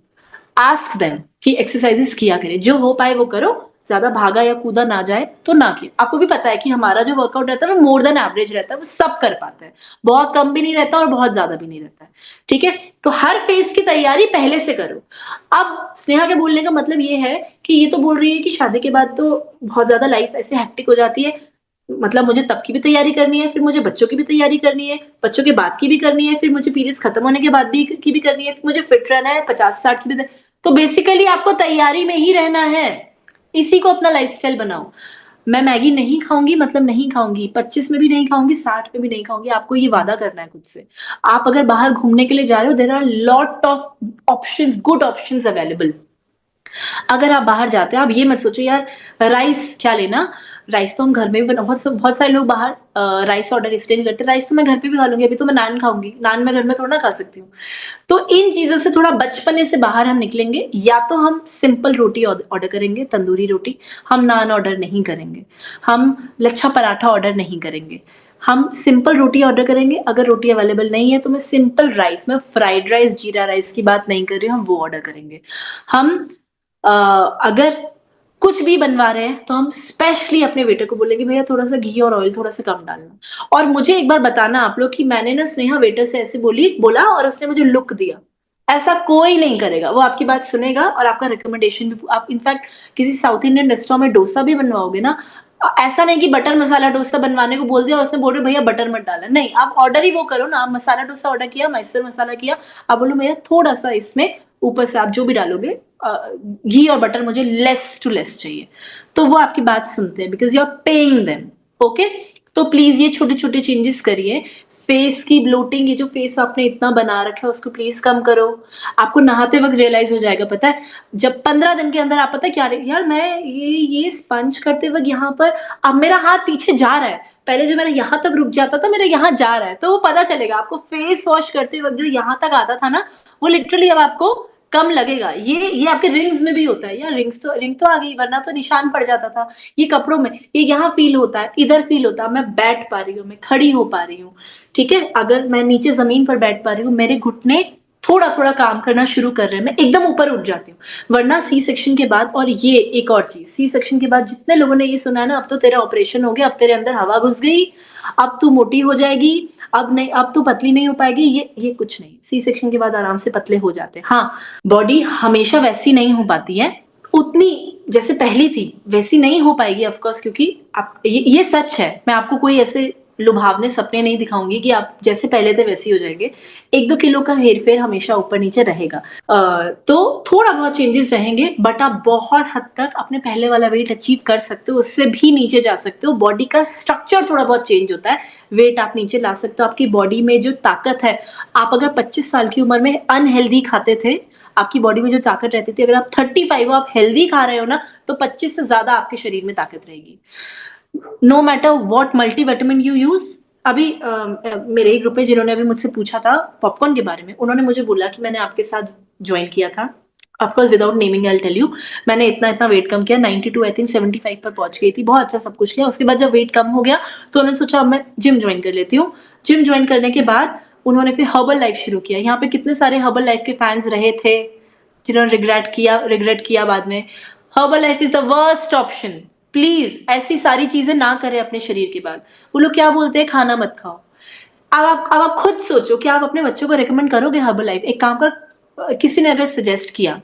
A: Ask them कि एक्सरसाइजेस किया करें, जो हो पाए वो करो, ज्यादा भागा या कूदा ना जाए तो ना किए। आपको भी पता है कि हमारा जो वर्कआउट रहता है वो मोर देन एवरेज रहता है, वो सब कर पाते हैं, बहुत कम भी नहीं रहता और बहुत ज्यादा भी नहीं रहता है। ठीक है, तो हर फेज की तैयारी पहले से करो। अब स्नेहा के बोलने का मतलब ये है कि ये तो बोल रही है कि शादी के बाद तो बहुत ज्यादा लाइफ ऐसे हेक्टिक हो जाती है, मतलब मुझे तब की भी तैयारी करनी है, फिर मुझे बच्चों की भी तैयारी करनी है, बच्चों के बाद की भी करनी है, फिर मुझे पीरियड्स खत्म होने के बाद भी की भी करनी है, फिर मुझे फिट रहना है, 50-60 की भी। तो बेसिकली आपको तैयारी में ही रहना है। इसी को अपना लाइफस्टाइल बनाओ। मैं मैगी नहीं खाऊंगी मतलब नहीं खाऊंगी, 25 में भी नहीं खाऊंगी, 60 में भी नहीं खाऊंगी। आपको ये वादा करना है खुद से। आप अगर बाहर घूमने के लिए जा रहे हो, there are lot of options, good options available. अगर आप बाहर जाते हैं, आप ये मत सोचो यार राइस क्या लेना, राइस तो हम घर में भी बना, बहुत सारे लोग बाहर राइस ऑर्डर इसलिए नहीं करते, राइस तो मैं घर पे भी खा लूंगी, अभी तो मैं नान खाऊंगी, नान मैं घर में थोड़ा ना खा सकती हूँ। तो इन चीज़ों से थोड़ा बचपने से बाहर हम निकलेंगे, या तो हम सिंपल रोटी ऑर्डर करेंगे, तंदूरी रोटी। हम नान ऑर्डर नहीं करेंगे, हम लच्छा पराठा ऑर्डर नहीं करेंगे, हम सिंपल रोटी ऑर्डर करेंगे। अगर रोटी अवेलेबल नहीं है तो मैं सिंपल राइस, मैं फ्राइड राइस, जीरा राइस की बात नहीं कर रही हूँ, हम वो ऑर्डर करेंगे। हम अगर कुछ भी बनवा रहे हैं तो हम स्पेशली अपने वेटर को बोलेंगे भैया थोड़ा सा घी और ऑयल थोड़ा सा कम डालना। और मुझे एक बार बताना आप लोग कि मैंने ना स्नेहा वेटर से ऐसे बोला और उसने मुझे लुक दिया। ऐसा कोई नहीं करेगा, वो आपकी बात सुनेगा और आपका रिकमेंडेशन भी। आप इनफैक्ट किसी साउथ इंडियन रेस्टोरेंट में डोसा भी बनवाओगे ना, ऐसा नहीं कि बटर मसाला डोसा बनवाने को बोल दिया और उसने बोल रहे भैया बटर मत डालना, नहीं, आप ऑर्डर ही वो करो ना। आप मसाला डोसा ऑर्डर किया, मैसूर मसाला किया, आप बोलो भैया थोड़ा सा इसमें ऊपर से आप जो भी डालोगे घी और बटर मुझे लेस टू लेस चाहिए। तो वो आपकी बात सुनते हैं, because you are paying them. Okay, तो प्लीज ये छोटे छोटे चेंजेस करिए। फेस की ब्लोटिंग, ये जो फेस आपने इतना बना रखा है उसको प्लीज कम करो। आपको नहाते वक्त रियलाइज हो जाएगा, पता है, जब 15 दिन के अंदर आप, पता है क्या यार, मैं ये स्पंज करते वक्त यहाँ पर, अब मेरा हाथ पीछे जा रहा है, पहले जो मेरा यहाँ तक रुक जाता था मेरा यहाँ जा रहा है, तो वो पता चलेगा आपको फेस वॉश करते वक्त। जो यहाँ तक आता था ना, वो लिटरली अब आपको कम लगेगा। ये आपके रिंग्स में भी होता है यार, रिंग तो आ गई, वरना तो निशान पड़ जाता था। ये कपड़ों में, ये यहाँ फील होता है, इधर फील होता है, मैं बैठ पा रही हूँ, मैं खड़ी हो पा रही हूँ। ठीक है, अगर मैं नीचे जमीन पर बैठ पा रही हूँ, मेरे घुटने थोड़ा थोड़ा काम करना शुरू कर रहे हैं, मैं एकदम ऊपर उठ जाती हूँ। वरना सी सेक्शन के बाद, और ये एक और चीज, सी सेक्शन के बाद जितने लोगों ने ये सुना है ना, अब तो तेरा ऑपरेशन हो गया, अब तेरे अंदर हवा घुस गई, अब तू मोटी हो जाएगी, अब नहीं, अब तू पतली नहीं हो पाएगी, ये कुछ नहीं। सी सेक्शन के बाद आराम से पतले हो जाते हैं। हाँ, बॉडी हमेशा वैसी नहीं हो पाती है, उतनी जैसे पहली थी वैसी नहीं हो पाएगी ऑफ कोर्स, क्योंकि आप ये सच है। मैं आपको कोई ऐसे लुभावने सपने नहीं दिखाऊंगी कि आप जैसे पहले थे वैसे ही हो जाएंगे। 1-2 किलो का हेरफेर हमेशा ऊपर नीचे रहेगा। तो थोड़ा बहुत चेंजेस रहेंगे, बट आप बहुत हद तक अपने पहले वाला वेट अचीव कर सकते हो, उससे भी नीचे जा सकते हो। बॉडी का स्ट्रक्चर थोड़ा बहुत चेंज होता है, वेट आप नीचे ला सकते हो। आपकी बॉडी में जो ताकत है, आप अगर 25 साल की उम्र में अनहेल्दी खाते थे, आपकी बॉडी में जो ताकत रहती थी, अगर आप 35 हो, आप हेल्दी खा रहे हो ना, तो 25 से ज्यादा आपके शरीर में ताकत रहेगी। No matter what multivitamin you use. अभी मेरे एक ग्रुप में जिन्होंने अभी मुझसे पूछा था पॉपकॉर्न के बारे में, उन्होंने मुझे बोला कि मैंने आपके साथ ज्वाइन किया था, of course without naming I will tell you, मैंने इतना-इतना वेट कम किया, 92 आई थिंक 75 पर पहुँच गई थी, बहुत अच्छा सब कुछ किया। उसके बाद जब वेट कम हो गया, तो उन्होंने सोचा अब मैं जिम जॉइन कर लेती हूँ। जिम जॉइन करने के बाद उन्होंने फिर हर्बल लाइफ शुरू किया। यहाँ पे कितने सारे हर्बल लाइफ के फैन्स रहे थे, जिन्होंने रिग्रेट किया बाद में। Herbal life is the worst option. Please ऐसी सारी चीज़ें ना करें अपने शरीर के बाद। वो लोग क्या बोलते हैं, खाना मत खाओ। अब आप खुद सोचो कि आप अपने बच्चों को रिकमेंड करोगे हर्बल लाइफ? एक काम कर, किसी ने अगर सजेस्ट किया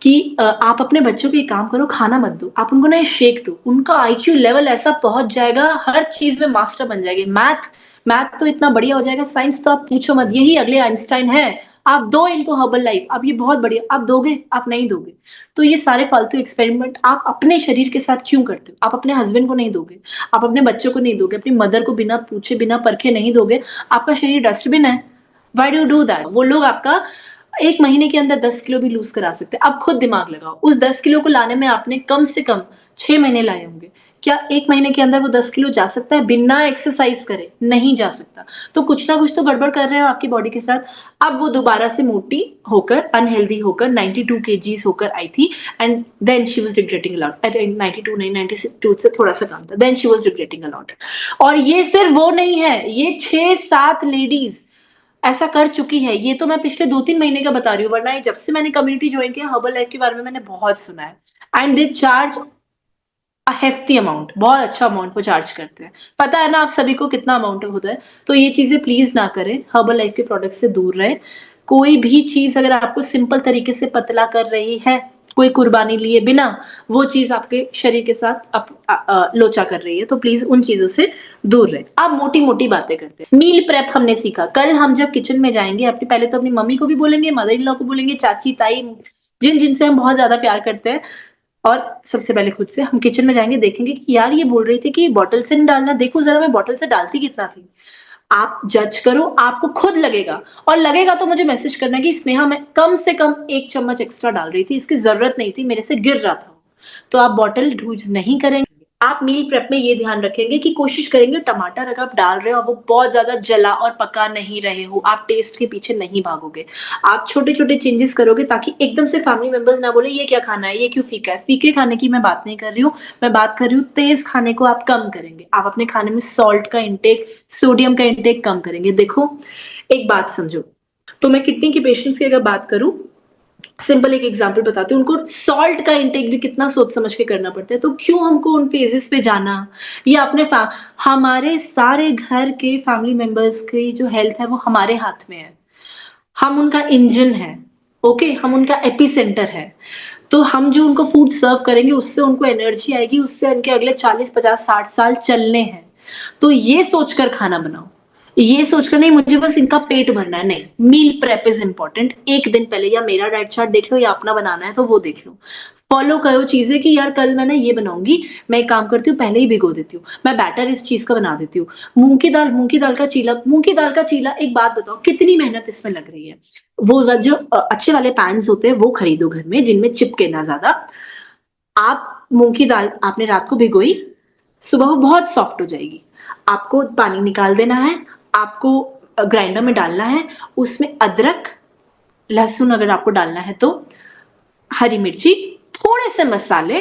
A: कि आप अपने बच्चों को एक काम करो, खाना मत दो, आप उनको ना ये शेक दो, उनका आईक्यू लेवल ऐसा पहुँच जाएगा, हर चीज़ में मास्टर बन जाएँगे। मैथ मैथ तो इतना बढ़िया हो जाएगा, साइंस तो आप पूछो मत, यही अगले आइंस्टाइन हैं। आप दो इनको हर्बल लाइफ, अब ये बहुत बढ़िया, आप दोगे? आप नहीं दोगे। तो ये सारे फालतू एक्सपेरिमेंट आप अपने शरीर के साथ क्यों करते हो? आप अपने हस्बैंड को नहीं दोगे, आप अपने बच्चों को नहीं दोगे, अपनी मदर को बिना पूछे, बिना परखे नहीं दोगे। आपका शरीर डस्टबिन है। Why do you do that? वो लोग आपका 1 महीने के अंदर 10 किलो भी लूज़ करा सकते हैं। आप खुद दिमाग लगाओ, उस 10 किलो को लाने में आपने कम से कम 6 महीने लाए होंगे। क्या 1 महीने के अंदर वो 10 किलो जा सकता है बिना एक्सरसाइज़ करे? नहीं जा सकता। तो कुछ ना कुछ तो गड़बड़ कर रहे हो आपकी बॉडी के साथ। अब वो दोबारा से मोटी होकर, अनहेल्दी होकर 92 केजीज़ होकर आई थी and then she was regretting a lot. 92 नहीं, 92 से थोड़ा-सा कम था। Then she was regretting a lot. और ये सिर्फ़ वो नहीं है, ये 6-7 लेडीज़ ऐसा कर चुकी है। ये तो मैं पिछले 2-3 महीने का बता रही हूँ, वरना ये जब से मैंने कम्युनिटी जॉइन किया, हर्बल लाइफ के बारे में मैंने बहुत सुना है। And they charge a hefty amount, बहुत अच्छा अमाउंट वो चार्ज करते हैं। पता है ना आप सभी को कितना अमाउंट होता है? तो ये चीज़ें प्लीज़ ना करें, हर्बल लाइफ के प्रोडक्ट से दूर रहें। कोई भी चीज़ अगर आपको सिंपल तरीके से पतला कर रही है, कोई कुर्बानी लिए बिना, वो चीज़ आपके शरीर के साथ लोचा कर रही है, तो प्लीज़ उन चीज़ों से दूर रहें। अब मोटी-मोटी बातें करते हैं। मील प्रेप हमने सीखा। कल हम जब किचन में जाएँगे, अपने पहले तो अपनी मम्मी को भी बोलेंगे, मदर इन लॉ को बोलेंगे, चाची, ताई, जिनसे हम बहुत ज़्यादा प्यार करते हैं, और सबसे पहले खुद से हम किचन में जाएँगे, देखेंगे कि यार ये बोल रही थी कि बॉटल से नहीं डालना, देखो ज़रा मैं बॉटल से डालती कितना थी। आप जज करो, आपको खुद लगेगा, और लगेगा तो मुझे मैसेज करना कि स्नेहा मैं कम से कम 1 चम्मच एक्स्ट्रा डाल रही थी, इसकी ज़रूरत नहीं थी, मेरे से गिर रहा था। तो आप बॉटल यूज़ नहीं करेंगे। आप मील प्रेप में ये ध्यान रखेंगे कि कोशिश करेंगे टमाटर अगर आप डाल रहे हो और वो बहुत ज़्यादा जला और पका नहीं रहे हो, आप टेस्ट के पीछे नहीं भागोगे। आप छोटे-छोटे चेंजेस करोगे ताकि एकदम से फैमिली मेंबर्स ना बोले ये क्या खाना है, ये क्यों फीका है? फीके खाने की मैं बात नहीं कर रही हूँ, मैं बात कर रही हूँ तेज़ खाने को आप कम करेंगे। आप अपने खाने में सॉल्ट का इंटेक, सोडियम का इंटेक कम करेंगे। देखो, एक बात समझो, तो मैं किडनी के पेशेंट्स की अगर बात करूँ, सिंपल एक एग्जांपल बताती हूँ, उनको सॉल्ट का इंटेक भी कितना सोच समझ के करना पड़ता है, तो क्यों हमको उन फेजेस पे जाना, या अपने हमारे सारे घर के फैमिली मेंबर्स की जो हेल्थ है वो हमारे हाथ में है। हम उनका इंजन है, ओके, हम उनका एपिसेंटर है। तो हम जो उनको फूड सर्व करेंगे उससे उनको एनर्जी आएगी, उससे उनके अगले 40, 50, 60 साल चलने हैं। तो ये सोचकर खाना बनाओ। ये सोचकर नहीं मुझे बस इनका पेट भरना है, नहीं। मील प्रेप इज़ इम्पोर्टेंट। 1 दिन पहले या मेरा डाइट चार्ट देख लो या अपना बनाना है तो वो देख लो। फॉलो करो चीज़ें कि यार कल मैं ना ये बनाऊँगी, मैं एक काम करती हूँ पहले ही भिगो देती हूँ। मैं बैटर इस चीज़ का बना देती हूँ। मूँग की दाल का चीला, एक बात बताओ कितनी मेहनत इसमें लग रही है। वो जो अच्छे वाले पैन्स होते हैं वो खरीदो घर में जिनमें चिपके ना ज़्यादा। आप मूँग की दाल आपने रात को भिगोई, सुबह वो बहुत सॉफ्ट हो जाएगी। आपको पानी निकाल देना है, आपको ग्राइंडर में डालना है, उसमें अदरक, लहसुन अगर आपको डालना है तो, हरी मिर्ची, थोड़े से मसाले,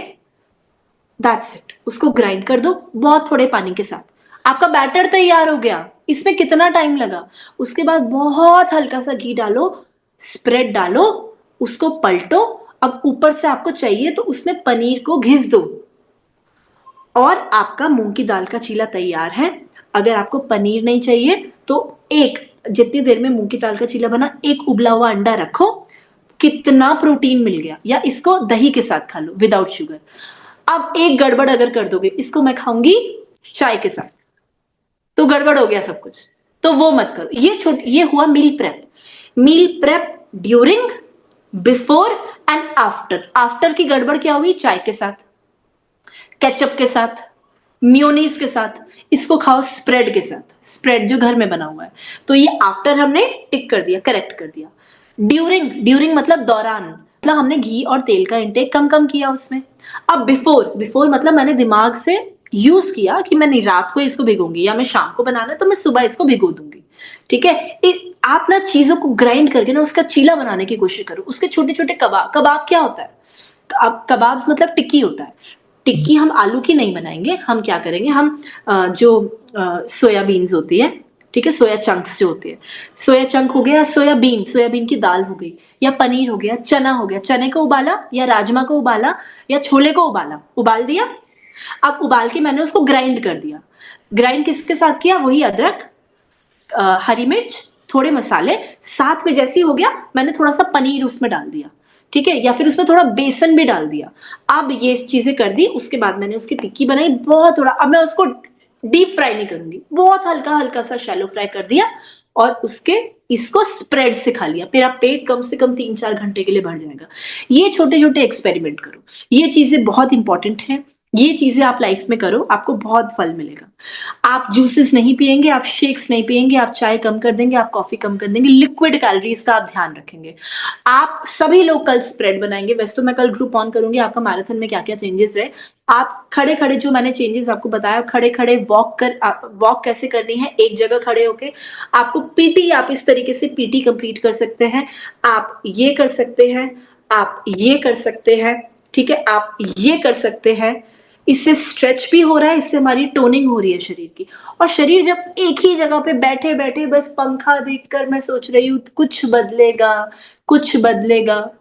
A: दैट्स इट। उसको ग्राइंड कर दो बहुत थोड़े पानी के साथ। आपका बैटर तैयार हो गया। इसमें कितना टाइम लगा? उसके बाद बहुत हल्का-सा घी डालो, स्प्रेड डालो, उसको पलटो, अब ऊपर से आपको चाहिए तो उसमें पनीर को घिस दो। और आपका मूँग की दाल का चीला तैयार है। अगर आपको पनीर नहीं चाहिए तो एक, जितनी देर में मूँग की दाल का चीला बना, एक उबला हुआ अंडा रखो, कितना प्रोटीन मिल गया। या इसको दही के साथ खा लो विदाउट शुगर। अब एक गड़बड़ अगर कर दोगे, इसको मैं खाऊँगी चाय के साथ, तो गड़बड़ हो गया सब कुछ। तो वो मत करो। ये हुआ meal prep. Meal prep during, before and after. After की गड़बड़ क्या हुई? चाय के साथ, केचप के साथ, मेयोनीज के साथ, इसको खाओ स्प्रेड के साथ, स्प्रेड जो घर में बना हुआ है। तो ये आफ्टर हमने टिक कर दिया, करेक्ट कर दिया। ड्यूरिंग मतलब दौरान, मतलब हमने घी और तेल का इंटेक कम किया उसमें। अब बिफोर मतलब मैंने दिमाग से यूज किया कि मैं नहीं रात को इसको भिगोंगी, या मैं शाम को बनाना है तो मैं सुबह इसको भिगो दूंगी। ठीक है, आप ना चीज़ों को ग्राइंड करके ना उसका चीला बनाने की कोशिश करो। उसके छोटे-छोटे कबाब कबाब क्या होता है? अब कबाब्स मतलब टिक्की होता है। टिक्की हम आलू की नहीं बनाएँगे, हम क्या करेंगे हम जो सोयाबीन्स होती है, ठीक है? सोया चंक्स जो होती है, सोया चंक हो गया, सोयाबीन की दाल हो गई या पनीर हो गया, चना हो गया, चने को उबाला या राजमा को उबाला या छोले को उबाला, उबाल दिया, अब उबाल के मैंने उसको ग्राइंड कर दिया। ग्राइंड किसके साथ किया? वही अदरक, हरी मिर्च, थोड़े मसाले, साथ में जैसे ही हो गया मैंने थोड़ा-सा पनीर उसमें डाल दिया, ठीक है? या फिर उसमें थोड़ा बेसन भी डाल दिया। अब ये चीज़ें कर दी, उसके बाद मैंने उसकी टिक्की बनाई बहुत थोड़ा अब मैं उसको डीप फ्राई नहीं करूँगी, बहुत हल्का-हल्का सा शैलो फ्राई कर दिया और उसके इसको स्प्रेड से खा लिया। मेरा पेट कम से कम 3-4 घंटे के लिए भर जाएगा। ये छोटे-छोटे एक्सपेरिमेंट करो, ये चीज़ें बहुत इम्पोर्टेंट हैं, ये चीज़ें आप लाइफ में करो, आपको बहुत फल मिलेगा। आप जूसेस नहीं पिएँगे, आप शेक्स नहीं पिएँगे, आप चाय कम कर देंगे, आप कॉफ़ी कम कर देंगे, लिक्विड कैलोरीज़ का आप ध्यान रखेंगे। आप सभी लोग कल स्प्रेड बनाएँगे, वैसे तो मैं कल ग्रुप ऑन करूँगी आपका मैराथन में क्या-क्या चेंजेस रहे। आप खड़े-खड़े जो मैंने चेंजेस आपको बताया, खड़े-खड़े वॉक कैसे करनी है, एक जगह खड़े होके, आपको पीटी आप इस तरीके से पीटी कंप्लीट कर सकते हैं, आप ये कर सकते हैं, आप ये कर सकते हैं, ठीक है? आप ये कर सकते हैं, इससे स्ट्रेच भी हो रहा है, इससे हमारी टोनिंग हो रही है शरीर की। और शरीर जब एक ही जगह पे बैठे-बैठे बस पंखा देखकर मैं सोच रही हूँ कुछ बदलेगा,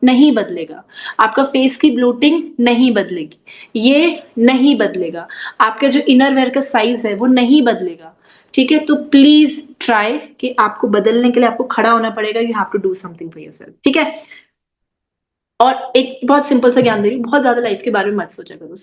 A: नहीं बदलेगा। आपका फेस की ब्लोटिंग नहीं बदलेगी, ये नहीं बदलेगा। आपका जो इनर वेयर का साइज़ है वो नहीं बदलेगा, ठीक है? तो प्लीज़ ट्राई कि आपको बदलने के लिए आपको खड़ा होना पड़ेगा, you have to do something for yourself, ठीक है? और एक बहुत सिंपल सा ज्ञान दे रही हूँ, बहुत ज़्यादा लाइफ के बारे में मत सोचा करो।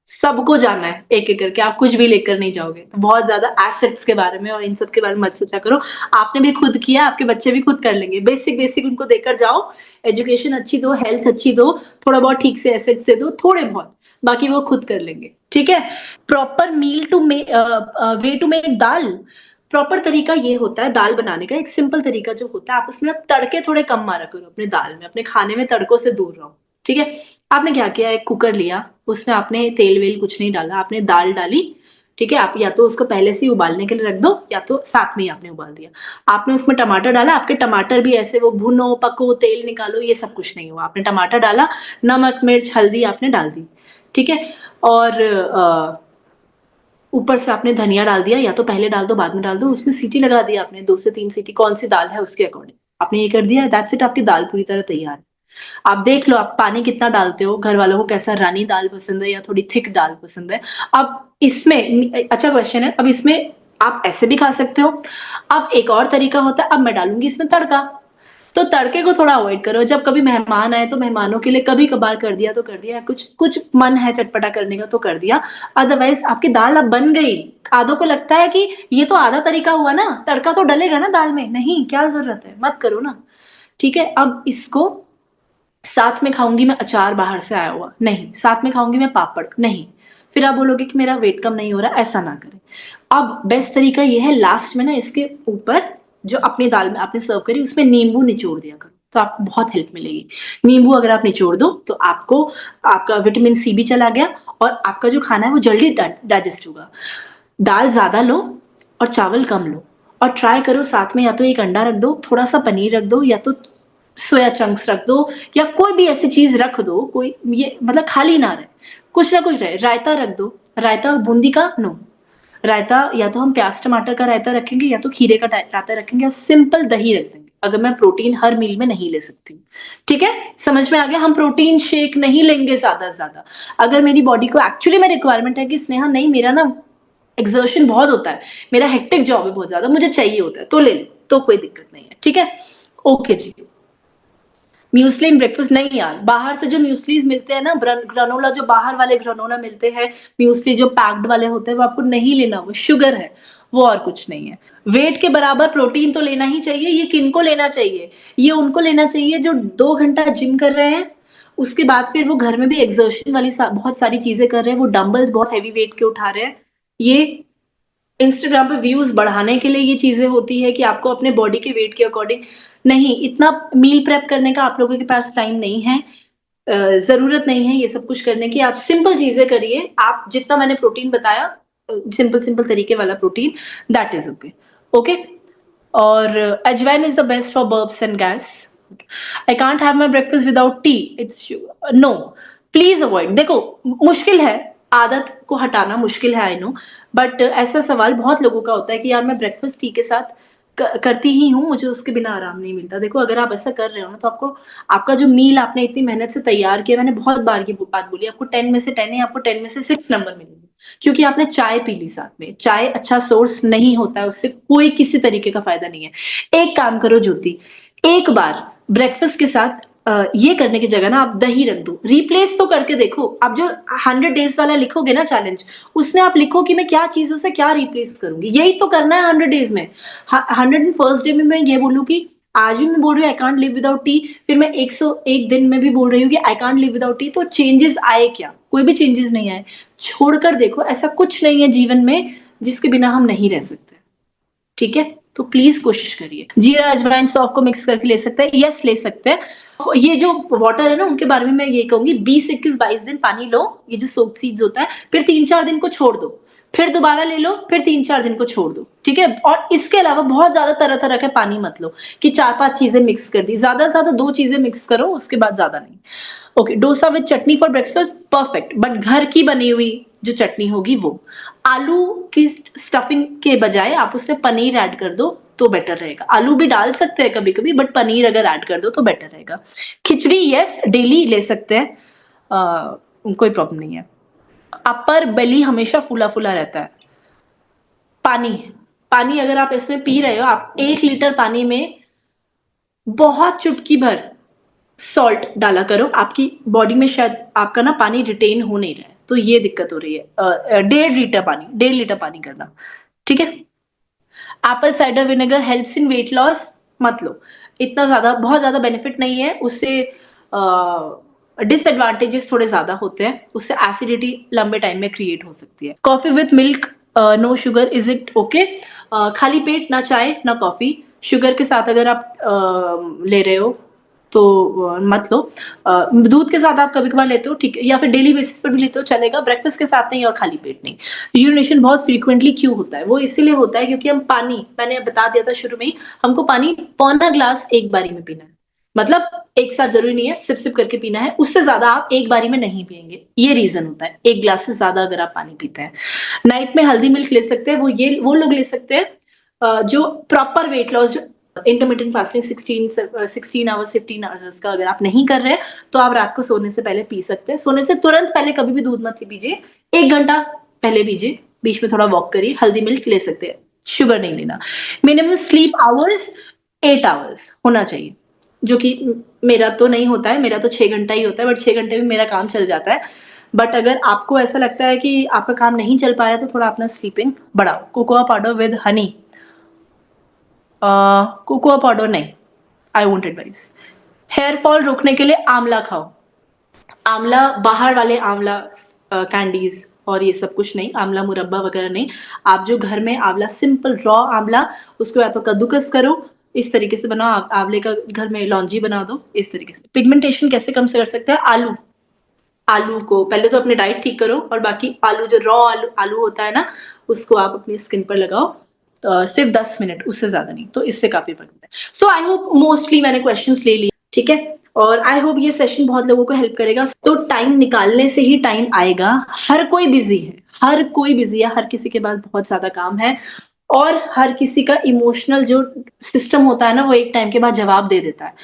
A: सबको जानना है एक-एक करके, आप कुछ भी लेकर नहीं जाओगे। तो बहुत ज़्यादा एसेट्स के बारे में और इन सब के बारे में मत सोचा करो। आपने भी खुद किया, आपके बच्चे भी खुद कर लेंगे। बेसिक उनको देकर जाओ, एजुकेशन अच्छी दो, हेल्थ अच्छी दो, थोड़ा बहुत ठीक से एसेट्स दे दो, थोड़े बहुत, बाकी वो खुद कर लेंगे, ठीक है? Proper way to make dal, proper तरीका ये होता है दाल बनाने का, एक सिंपल तरीका जो होता है, आप उसमें तड़के थोड़े कम मारा करो अपने दाल में, अपने खाने में तड़कों से दूर रहो, ठीक है? आपने क्या किया, एक कुकर लिया, उसमें आपने तेल-वेल कुछ नहीं डाला, आपने दाल डाली, ठीक है? आप या तो उसको पहले से ही उबालने के लिए रख दो या तो साथ में ही आपने उबाल दिया। आपने उसमें टमाटर डाला, आपके टमाटर भी ऐसे वो भुनो, पको, तेल निकालो, ये सब कुछ नहीं हुआ। आपने टमाटर डाला, नमक, मिर्च, हल्दी आपने डाल दी, ठीक है? और ऊपर से आपने धनिया डाल दिया, या तो पहले डाल दो, बाद में डाल दो, उसमें सीटी लगा दी आपने 2 से 3 सीटी, कौन-सी दाल है उसके अकॉर्डिंग। आपने ये कर दिया, दैट्स इट, आपकी दाल पूरी तरह तैयार है। आप देख लो आप पानी कितना डालते हो, घर वालों को कैसा रानी दाल पसंद है या थोड़ी थिक दाल पसंद है। अब इसमें अच्छा क्वेश्चन है, अब इसमें आप ऐसे भी खा सकते हो। अब एक और तरीका होता है, अब मैं डालूँगी इसमें तड़का। तो तड़के को थोड़ा अवॉइड करो, जब कभी मेहमान आए तो मेहमानों के लिए कभी-कभार कर दिया तो कर दिया, कुछ कुछ मन है चटपटा करने का तो कर दिया, अदरवाइज़ आपकी दाल अब बन गई। आधों को लगता है कि ये तो आधा तरीका हुआ ना, तड़का तो डलेगा ना दाल में, नहीं, क्या ज़रूरत है, मत करो ना, ठीक है? अब इसको साथ में खाऊँगी मैं अचार बाहर से आया हुआ, नहीं, साथ में खाऊँगी मैं पापड़, नहीं। फिर आप बोलोगे कि मेरा वेट कम नहीं हो रहा, ऐसा ना करें। अब बेस्ट तरीका ये है, लास्ट में ना इसके ऊपर जो अपनी दाल में आपने सर्व करी उसमें नींबू निचोड़ दिया करो, तो आपको बहुत हेल्प मिलेगी। नींबू अगर आप निचोड़ दो तो आपको आपका विटामिन सी भी चला गया और आपका जो खाना है वो जल्दी डाइजेस्ट होगा। दाल ज़्यादा लो और चावल कम लो और ट्राई करो साथ में या तो 1 अंडा रख दो, थोड़ा-सा पनीर रख दो या तो सोया चंक्स रख दो या कोई भी ऐसी चीज़ रख दो, कोई ये मतलब खाली ना रहे, कुछ ना कुछ रहे। रायता रख दो, रायता बूंदी का नो, रायता या तो हम प्याज़ टमाटर का रायता रखेंगे या तो खीरे का रायता रखेंगे या सिंपल दही रख देंगे, अगर मैं प्रोटीन हर मील में नहीं ले सकती हूँ। ठीक है? समझ में आ गया? हम प्रोटीन शेक नहीं लेंगे ज़्यादा से ज़्यादा। अगर मेरी बॉडी को एक्चुअली में रिक्वायरमेंट है कि स्नेहा नहीं मेरा ना एक्सर्शन बहुत होता है, मेरा हेक्टिक जॉब है बहुत ज़्यादा, मुझे चाहिए होता है, तो ले लो, तो कोई दिक्कत नहीं है। ठीक है? Okay ji. Muesli in breakfast नहीं यार, बाहर से जो म्यूस्लीज़ मिलते हैं ना ग्रानोला, जो बाहर वाले ग्रानोला मिलते हैं, म्यूस्ली जो पैक्ड वाले होते हैं, वो आपको नहीं लेना, वो शुगर है, वो और कुछ नहीं है। वेट के बराबर प्रोटीन तो लेना ही चाहिए, ये किनको लेना चाहिए? ये उनको लेना चाहिए जो 2 घंटा जिम कर रहे हैं, उसके बाद फिर वो घर में भी एक्सर्शन वाली बहुत सारी चीज़ें कर रहे हैं, वो डंबल्स बहुत हेवी वेट के उठा रहे हैं। ये इंस्टाग्राम पे व्यूज़ बढ़ाने के लिए ये चीज़ें होती है कि आपको अपने बॉडी के वेट के अकॉर्डिंग नहीं, इतना मील प्रेप करने का आप लोगों के पास टाइम नहीं है। ज़रूरत नहीं है ये सब कुछ करने की, आप सिंपल चीज़ें करिए। आप जितना मैंने प्रोटीन बताया सिंपल तरीके वाला protein, that is okay. Okay? और ajwain is the best for burps and gas. I can't have my breakfast without tea, it's no, please avoid. देखो मुश्किल है, आदत को हटाना मुश्किल है, आई नो, बट ऐसा सवाल बहुत लोगों का होता है कि यार मैं ब्रेकफास्ट टी के साथ करती ही हूँ, मुझे उसके बिना आराम नहीं मिलता। देखो अगर आप ऐसा कर रहे हो ना, तो आपको आपका जो मील आपने इतनी मेहनत से तैयार किया, मैंने बहुत बार की बात बोली, आपको 10 में से 10 है, आपको 10 में से 6 नंबर मिलेंगे, क्योंकि आपने चाय पी ली साथ में। चाय अच्छा सोर्स नहीं होता है, उससे कोई किसी तरीके का फायदा नहीं है। एक काम करो ज्योति, एक बार ब्रेकफास्ट के साथ ये करने की जगह ना आप दही रख दो, रिप्लेस तो करके देखो। आप जो 100 डेज वाला लिखोगे ना चैलेंज, उसमें आप लिखो कि मैं क्या चीजों से क्या रिप्लेस करूंगी, यही तो करना है 100 डेज में। 101st डे में मैं ये बोलूँ कि आज भी मैं बोल रही हूँ I can't live without T, फिर मैं 101 दिन में भी बोल रही हूँ कि I can't live without T, तो चेंजेस आए क्या? कोई भी चेंजेस नहीं आए। छोड़कर देखो, ऐसा कुछ नहीं है जीवन में जिसके बिना हम नहीं रह सकते। ठीक है, तो प्लीज कोशिश करिए। जीरा अजवाइन सौंफ को मिक्स करके ले सकते हैं, यस ले सकते हैं। ये जो वाटर है ना, उनके बारे में मैं ये कहूंगी, 20, 21, 22 दिन पानी लो, ये जो सोप सीड्स होता है, फिर 3-4 दिन को छोड़ दो, फिर दोबारा ले लो, फिर 3-4 दिन को छोड़ दो। ठीक है, और इसके अलावा बहुत ज्यादा तरह तरह का पानी मत लो कि 4-5 चीजें मिक्स कर दी, ज्यादा से ज्यादा 2 चीजें मिक्स करो, उसके बाद ज्यादा नहीं। Okay, dosa with chutney for breakfast perfect, but घर की बनी हुई जो चटनी होगी वो। आलू की स्टफिंग के बजाय आप उसमें पनीर ऐड कर दो तो बेटर रहेगा। आलू भी डाल सकते हैं कभी कभी, बट पनीर अगर ऐड कर दो तो बेटर रहेगा। खिचड़ी यस डेली ले सकते हैं, कोई प्रॉब्लम नहीं है। अपर बेली हमेशा फूला फूला रहता है। पानी, पानी अगर आप इसमें पी रहे हो, आप 1 लीटर पानी में बहुत चुटकी भर सॉल्ट डाला करो, आपकी बॉडी में शायद आपका ना पानी रिटेन हो नहीं रहा है, तो ये दिक्कत हो रही है। 1.5 लीटर पानी करना। ठीक है, Apple cider vinegar helps in weight loss, मत लो, इतना ज्यादा बहुत ज्यादा बेनिफिट नहीं है उससे। डिसएडवांटेजेस थोड़े ज्यादा होते हैं, उससे एसिडिटी लंबे टाइम में क्रिएट हो सकती है। Coffee with milk, no sugar, is it okay? खाली पेट ना चाय ना कॉफी, शुगर के साथ अगर आप ले रहे हो तो मत लो। दूध के साथ आप कभी कभार लेते हो ठीक है, या फिर डेली बेसिस पर भी लेते हो चलेगा, ब्रेकफास्ट के साथ नहीं और खाली पेट नहीं। यूरिनेशन बहुत फ्रीक्वेंटली क्यों होता है? वो इसीलिए होता है क्योंकि हम पानी, मैंने बता दिया था शुरू में ही, हमको पानी पौना ग्लास एक बारी में पीना है। मतलब एक साथ जरूरी नहीं है, सिप सिप करके पीना है, उससे ज्यादा आप एक बारी में नहीं पिएंगे, ये रीजन होता है। 1 ग्लास से ज्यादा अगर आप पानी पीते हैं। नाइट में हल्दी मिल्क ले सकते हैं, वो लोग ले सकते हैं जो प्रॉपर वेट लॉस, जो इंटरमीडियंट फास्टिंग 16 आवर्स 15 आवर्स का अगर आप नहीं कर रहे, तो आप रात को सोने से पहले पी सकते हैं। सोने से तुरंत पहले कभी भी दूध मत पीजिए, 1 घंटा पहले पीजिए, बीच में थोड़ा वॉक करिए, हल्दी मिल्क ले सकते हैं, शुगर नहीं लेना। मिनिमम स्लीप आवर्स 8 आवर्स होना चाहिए, जो कि मेरा तो नहीं होता है, मेरा तो 6 घंटा ही होता है, बट 6 घंटे में मेरा काम चल जाता है। बट अगर आपको ऐसा लगता है कि आपका काम नहीं चल पा रहा है, तो थोड़ा अपना स्लीपिंग बढ़ाओ। Cocoa powder with honey, cocoa powder नहीं, I won't advise. Hair fall रोकने के लिए आंवला खाओ। आंवला, बाहर वाले आंवला कैंडीज और ये सब कुछ नहीं, आंवला मुरब्बा वगैरह नहीं। आप जो घर में आंवला, सिंपल रॉ आंवला, उसको या तो कद्दूकस करो, इस तरीके से बनाओ, आंवले का घर में लौंजी बना दो, इस तरीके से। पिगमेंटेशन कैसे कम से कर सकते हैं? आलू, आलू को पहले तो अपने डाइट ठीक करो, और बाकी आलू, जो रॉ आलू आलू होता है ना, उसको आप अपनी स्किन पर लगाओ, सिर्फ 10 मिनट, उससे ज्यादा नहीं, तो इससे काफी फर्क पड़ता है। सो आई होप मोस्टली मैंने क्वेश्चंस ले लिए, ठीक है, और आई होप ये सेशन बहुत लोगों को हेल्प करेगा। तो टाइम निकालने से ही टाइम आएगा। हर कोई बिजी है, हर कोई बिजी है, हर किसी के पास बहुत ज्यादा काम है, और हर किसी का इमोशनल जो सिस्टम होता है ना, वो एक टाइम के बाद जवाब दे देता है,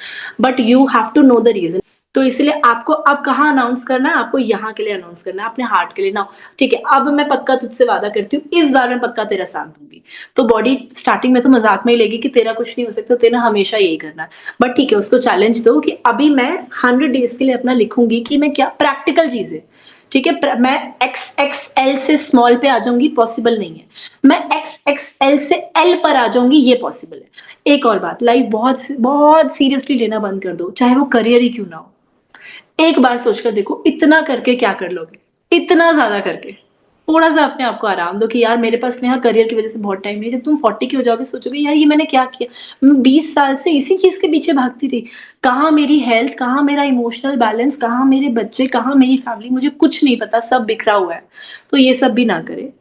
A: but you have to know the reason. तो इसलिए आपको अब कहाँ अनाउंस करना है? आपको यहाँ के लिए अनाउंस करना है, अपने हार्ट के लिए ना। ठीक है, अब मैं पक्का तुझसे वादा करती हूँ, इस बार मैं पक्का तेरा साथ दूंगी। तो बॉडी स्टार्टिंग में तो मजाक में ही लेगी कि तेरा कुछ नहीं हो सकता, तेरा हमेशा यही करना है, बट ठीक है, उसको चैलेंज दो कि अभी मैं 100 डेज के लिए अपना लिखूंगी कि मैं क्या प्रैक्टिकल चीजें, ठीक है, मैं XXL से स्मॉल पे आ जाऊंगी, पॉसिबल नहीं है। मैं XXL से L पर आ जाऊंगी, ये पॉसिबल है। एक और बात, लाइफ बहुत बहुत सीरियसली लेना बंद कर दो, चाहे वो करियर ही क्यों ना हो। एक बार सोचकर देखो, इतना करके क्या कर लोगे? इतना ज्यादा करके थोड़ा सा अपने आप को आराम दो कि यार मेरे पास नेहा करियर की वजह से बहुत टाइम नहीं है। जब तुम 40 की हो जाओगे, सोचोगे यार ये मैंने क्या किया, मैं 20 साल से इसी चीज के पीछे भागती रही, कहाँ मेरी हेल्थ, कहाँ मेरा इमोशनल बैलेंस, कहाँ मेरे बच्चे, कहाँ मेरी फैमिली, मुझे कुछ नहीं पता, सब बिखरा हुआ है। तो ये सब भी ना करे।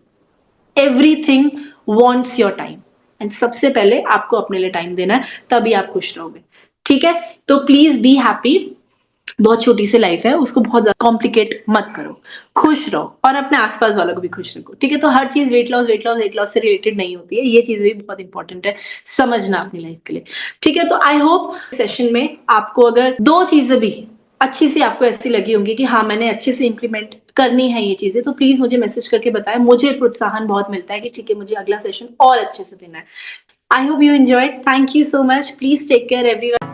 A: Everything wants your time, and सबसे पहले आपको अपने लिए टाइम देना है, तभी आप खुश रहोगे। ठीक है? तो प्लीज़ बी हैप्पी। बहुत छोटी सी लाइफ है, उसको बहुत ज़्यादा कॉम्प्लिकेट मत करो। खुश रहो और अपने आस-पास वालों को भी खुश रखो। ठीक है? तो हर चीज़ वेट लॉस से रिलेटेड नहीं होती है। ये चीज़ें भी बहुत इंपॉर्टेंट है समझना अपनी लाइफ के लिए। ठीक है? तो आई होप सेशन में आपको अगर 2 चीज़ें भी अच्छी सी आपको ऐसी लगी होंगी कि हाँ, मैंने अच्छे से इम्प्लीमेंट करनी है ये चीज़ें, तो प्लीज़ मुझे मैसेज करके बताएँ। मुझे प्रोत्साहन बहुत मिलता है कि ठीक है, मुझे अगला सेशन और अच्छे से देना है। I hope you enjoyed. Thank you so much. Please take care everyone.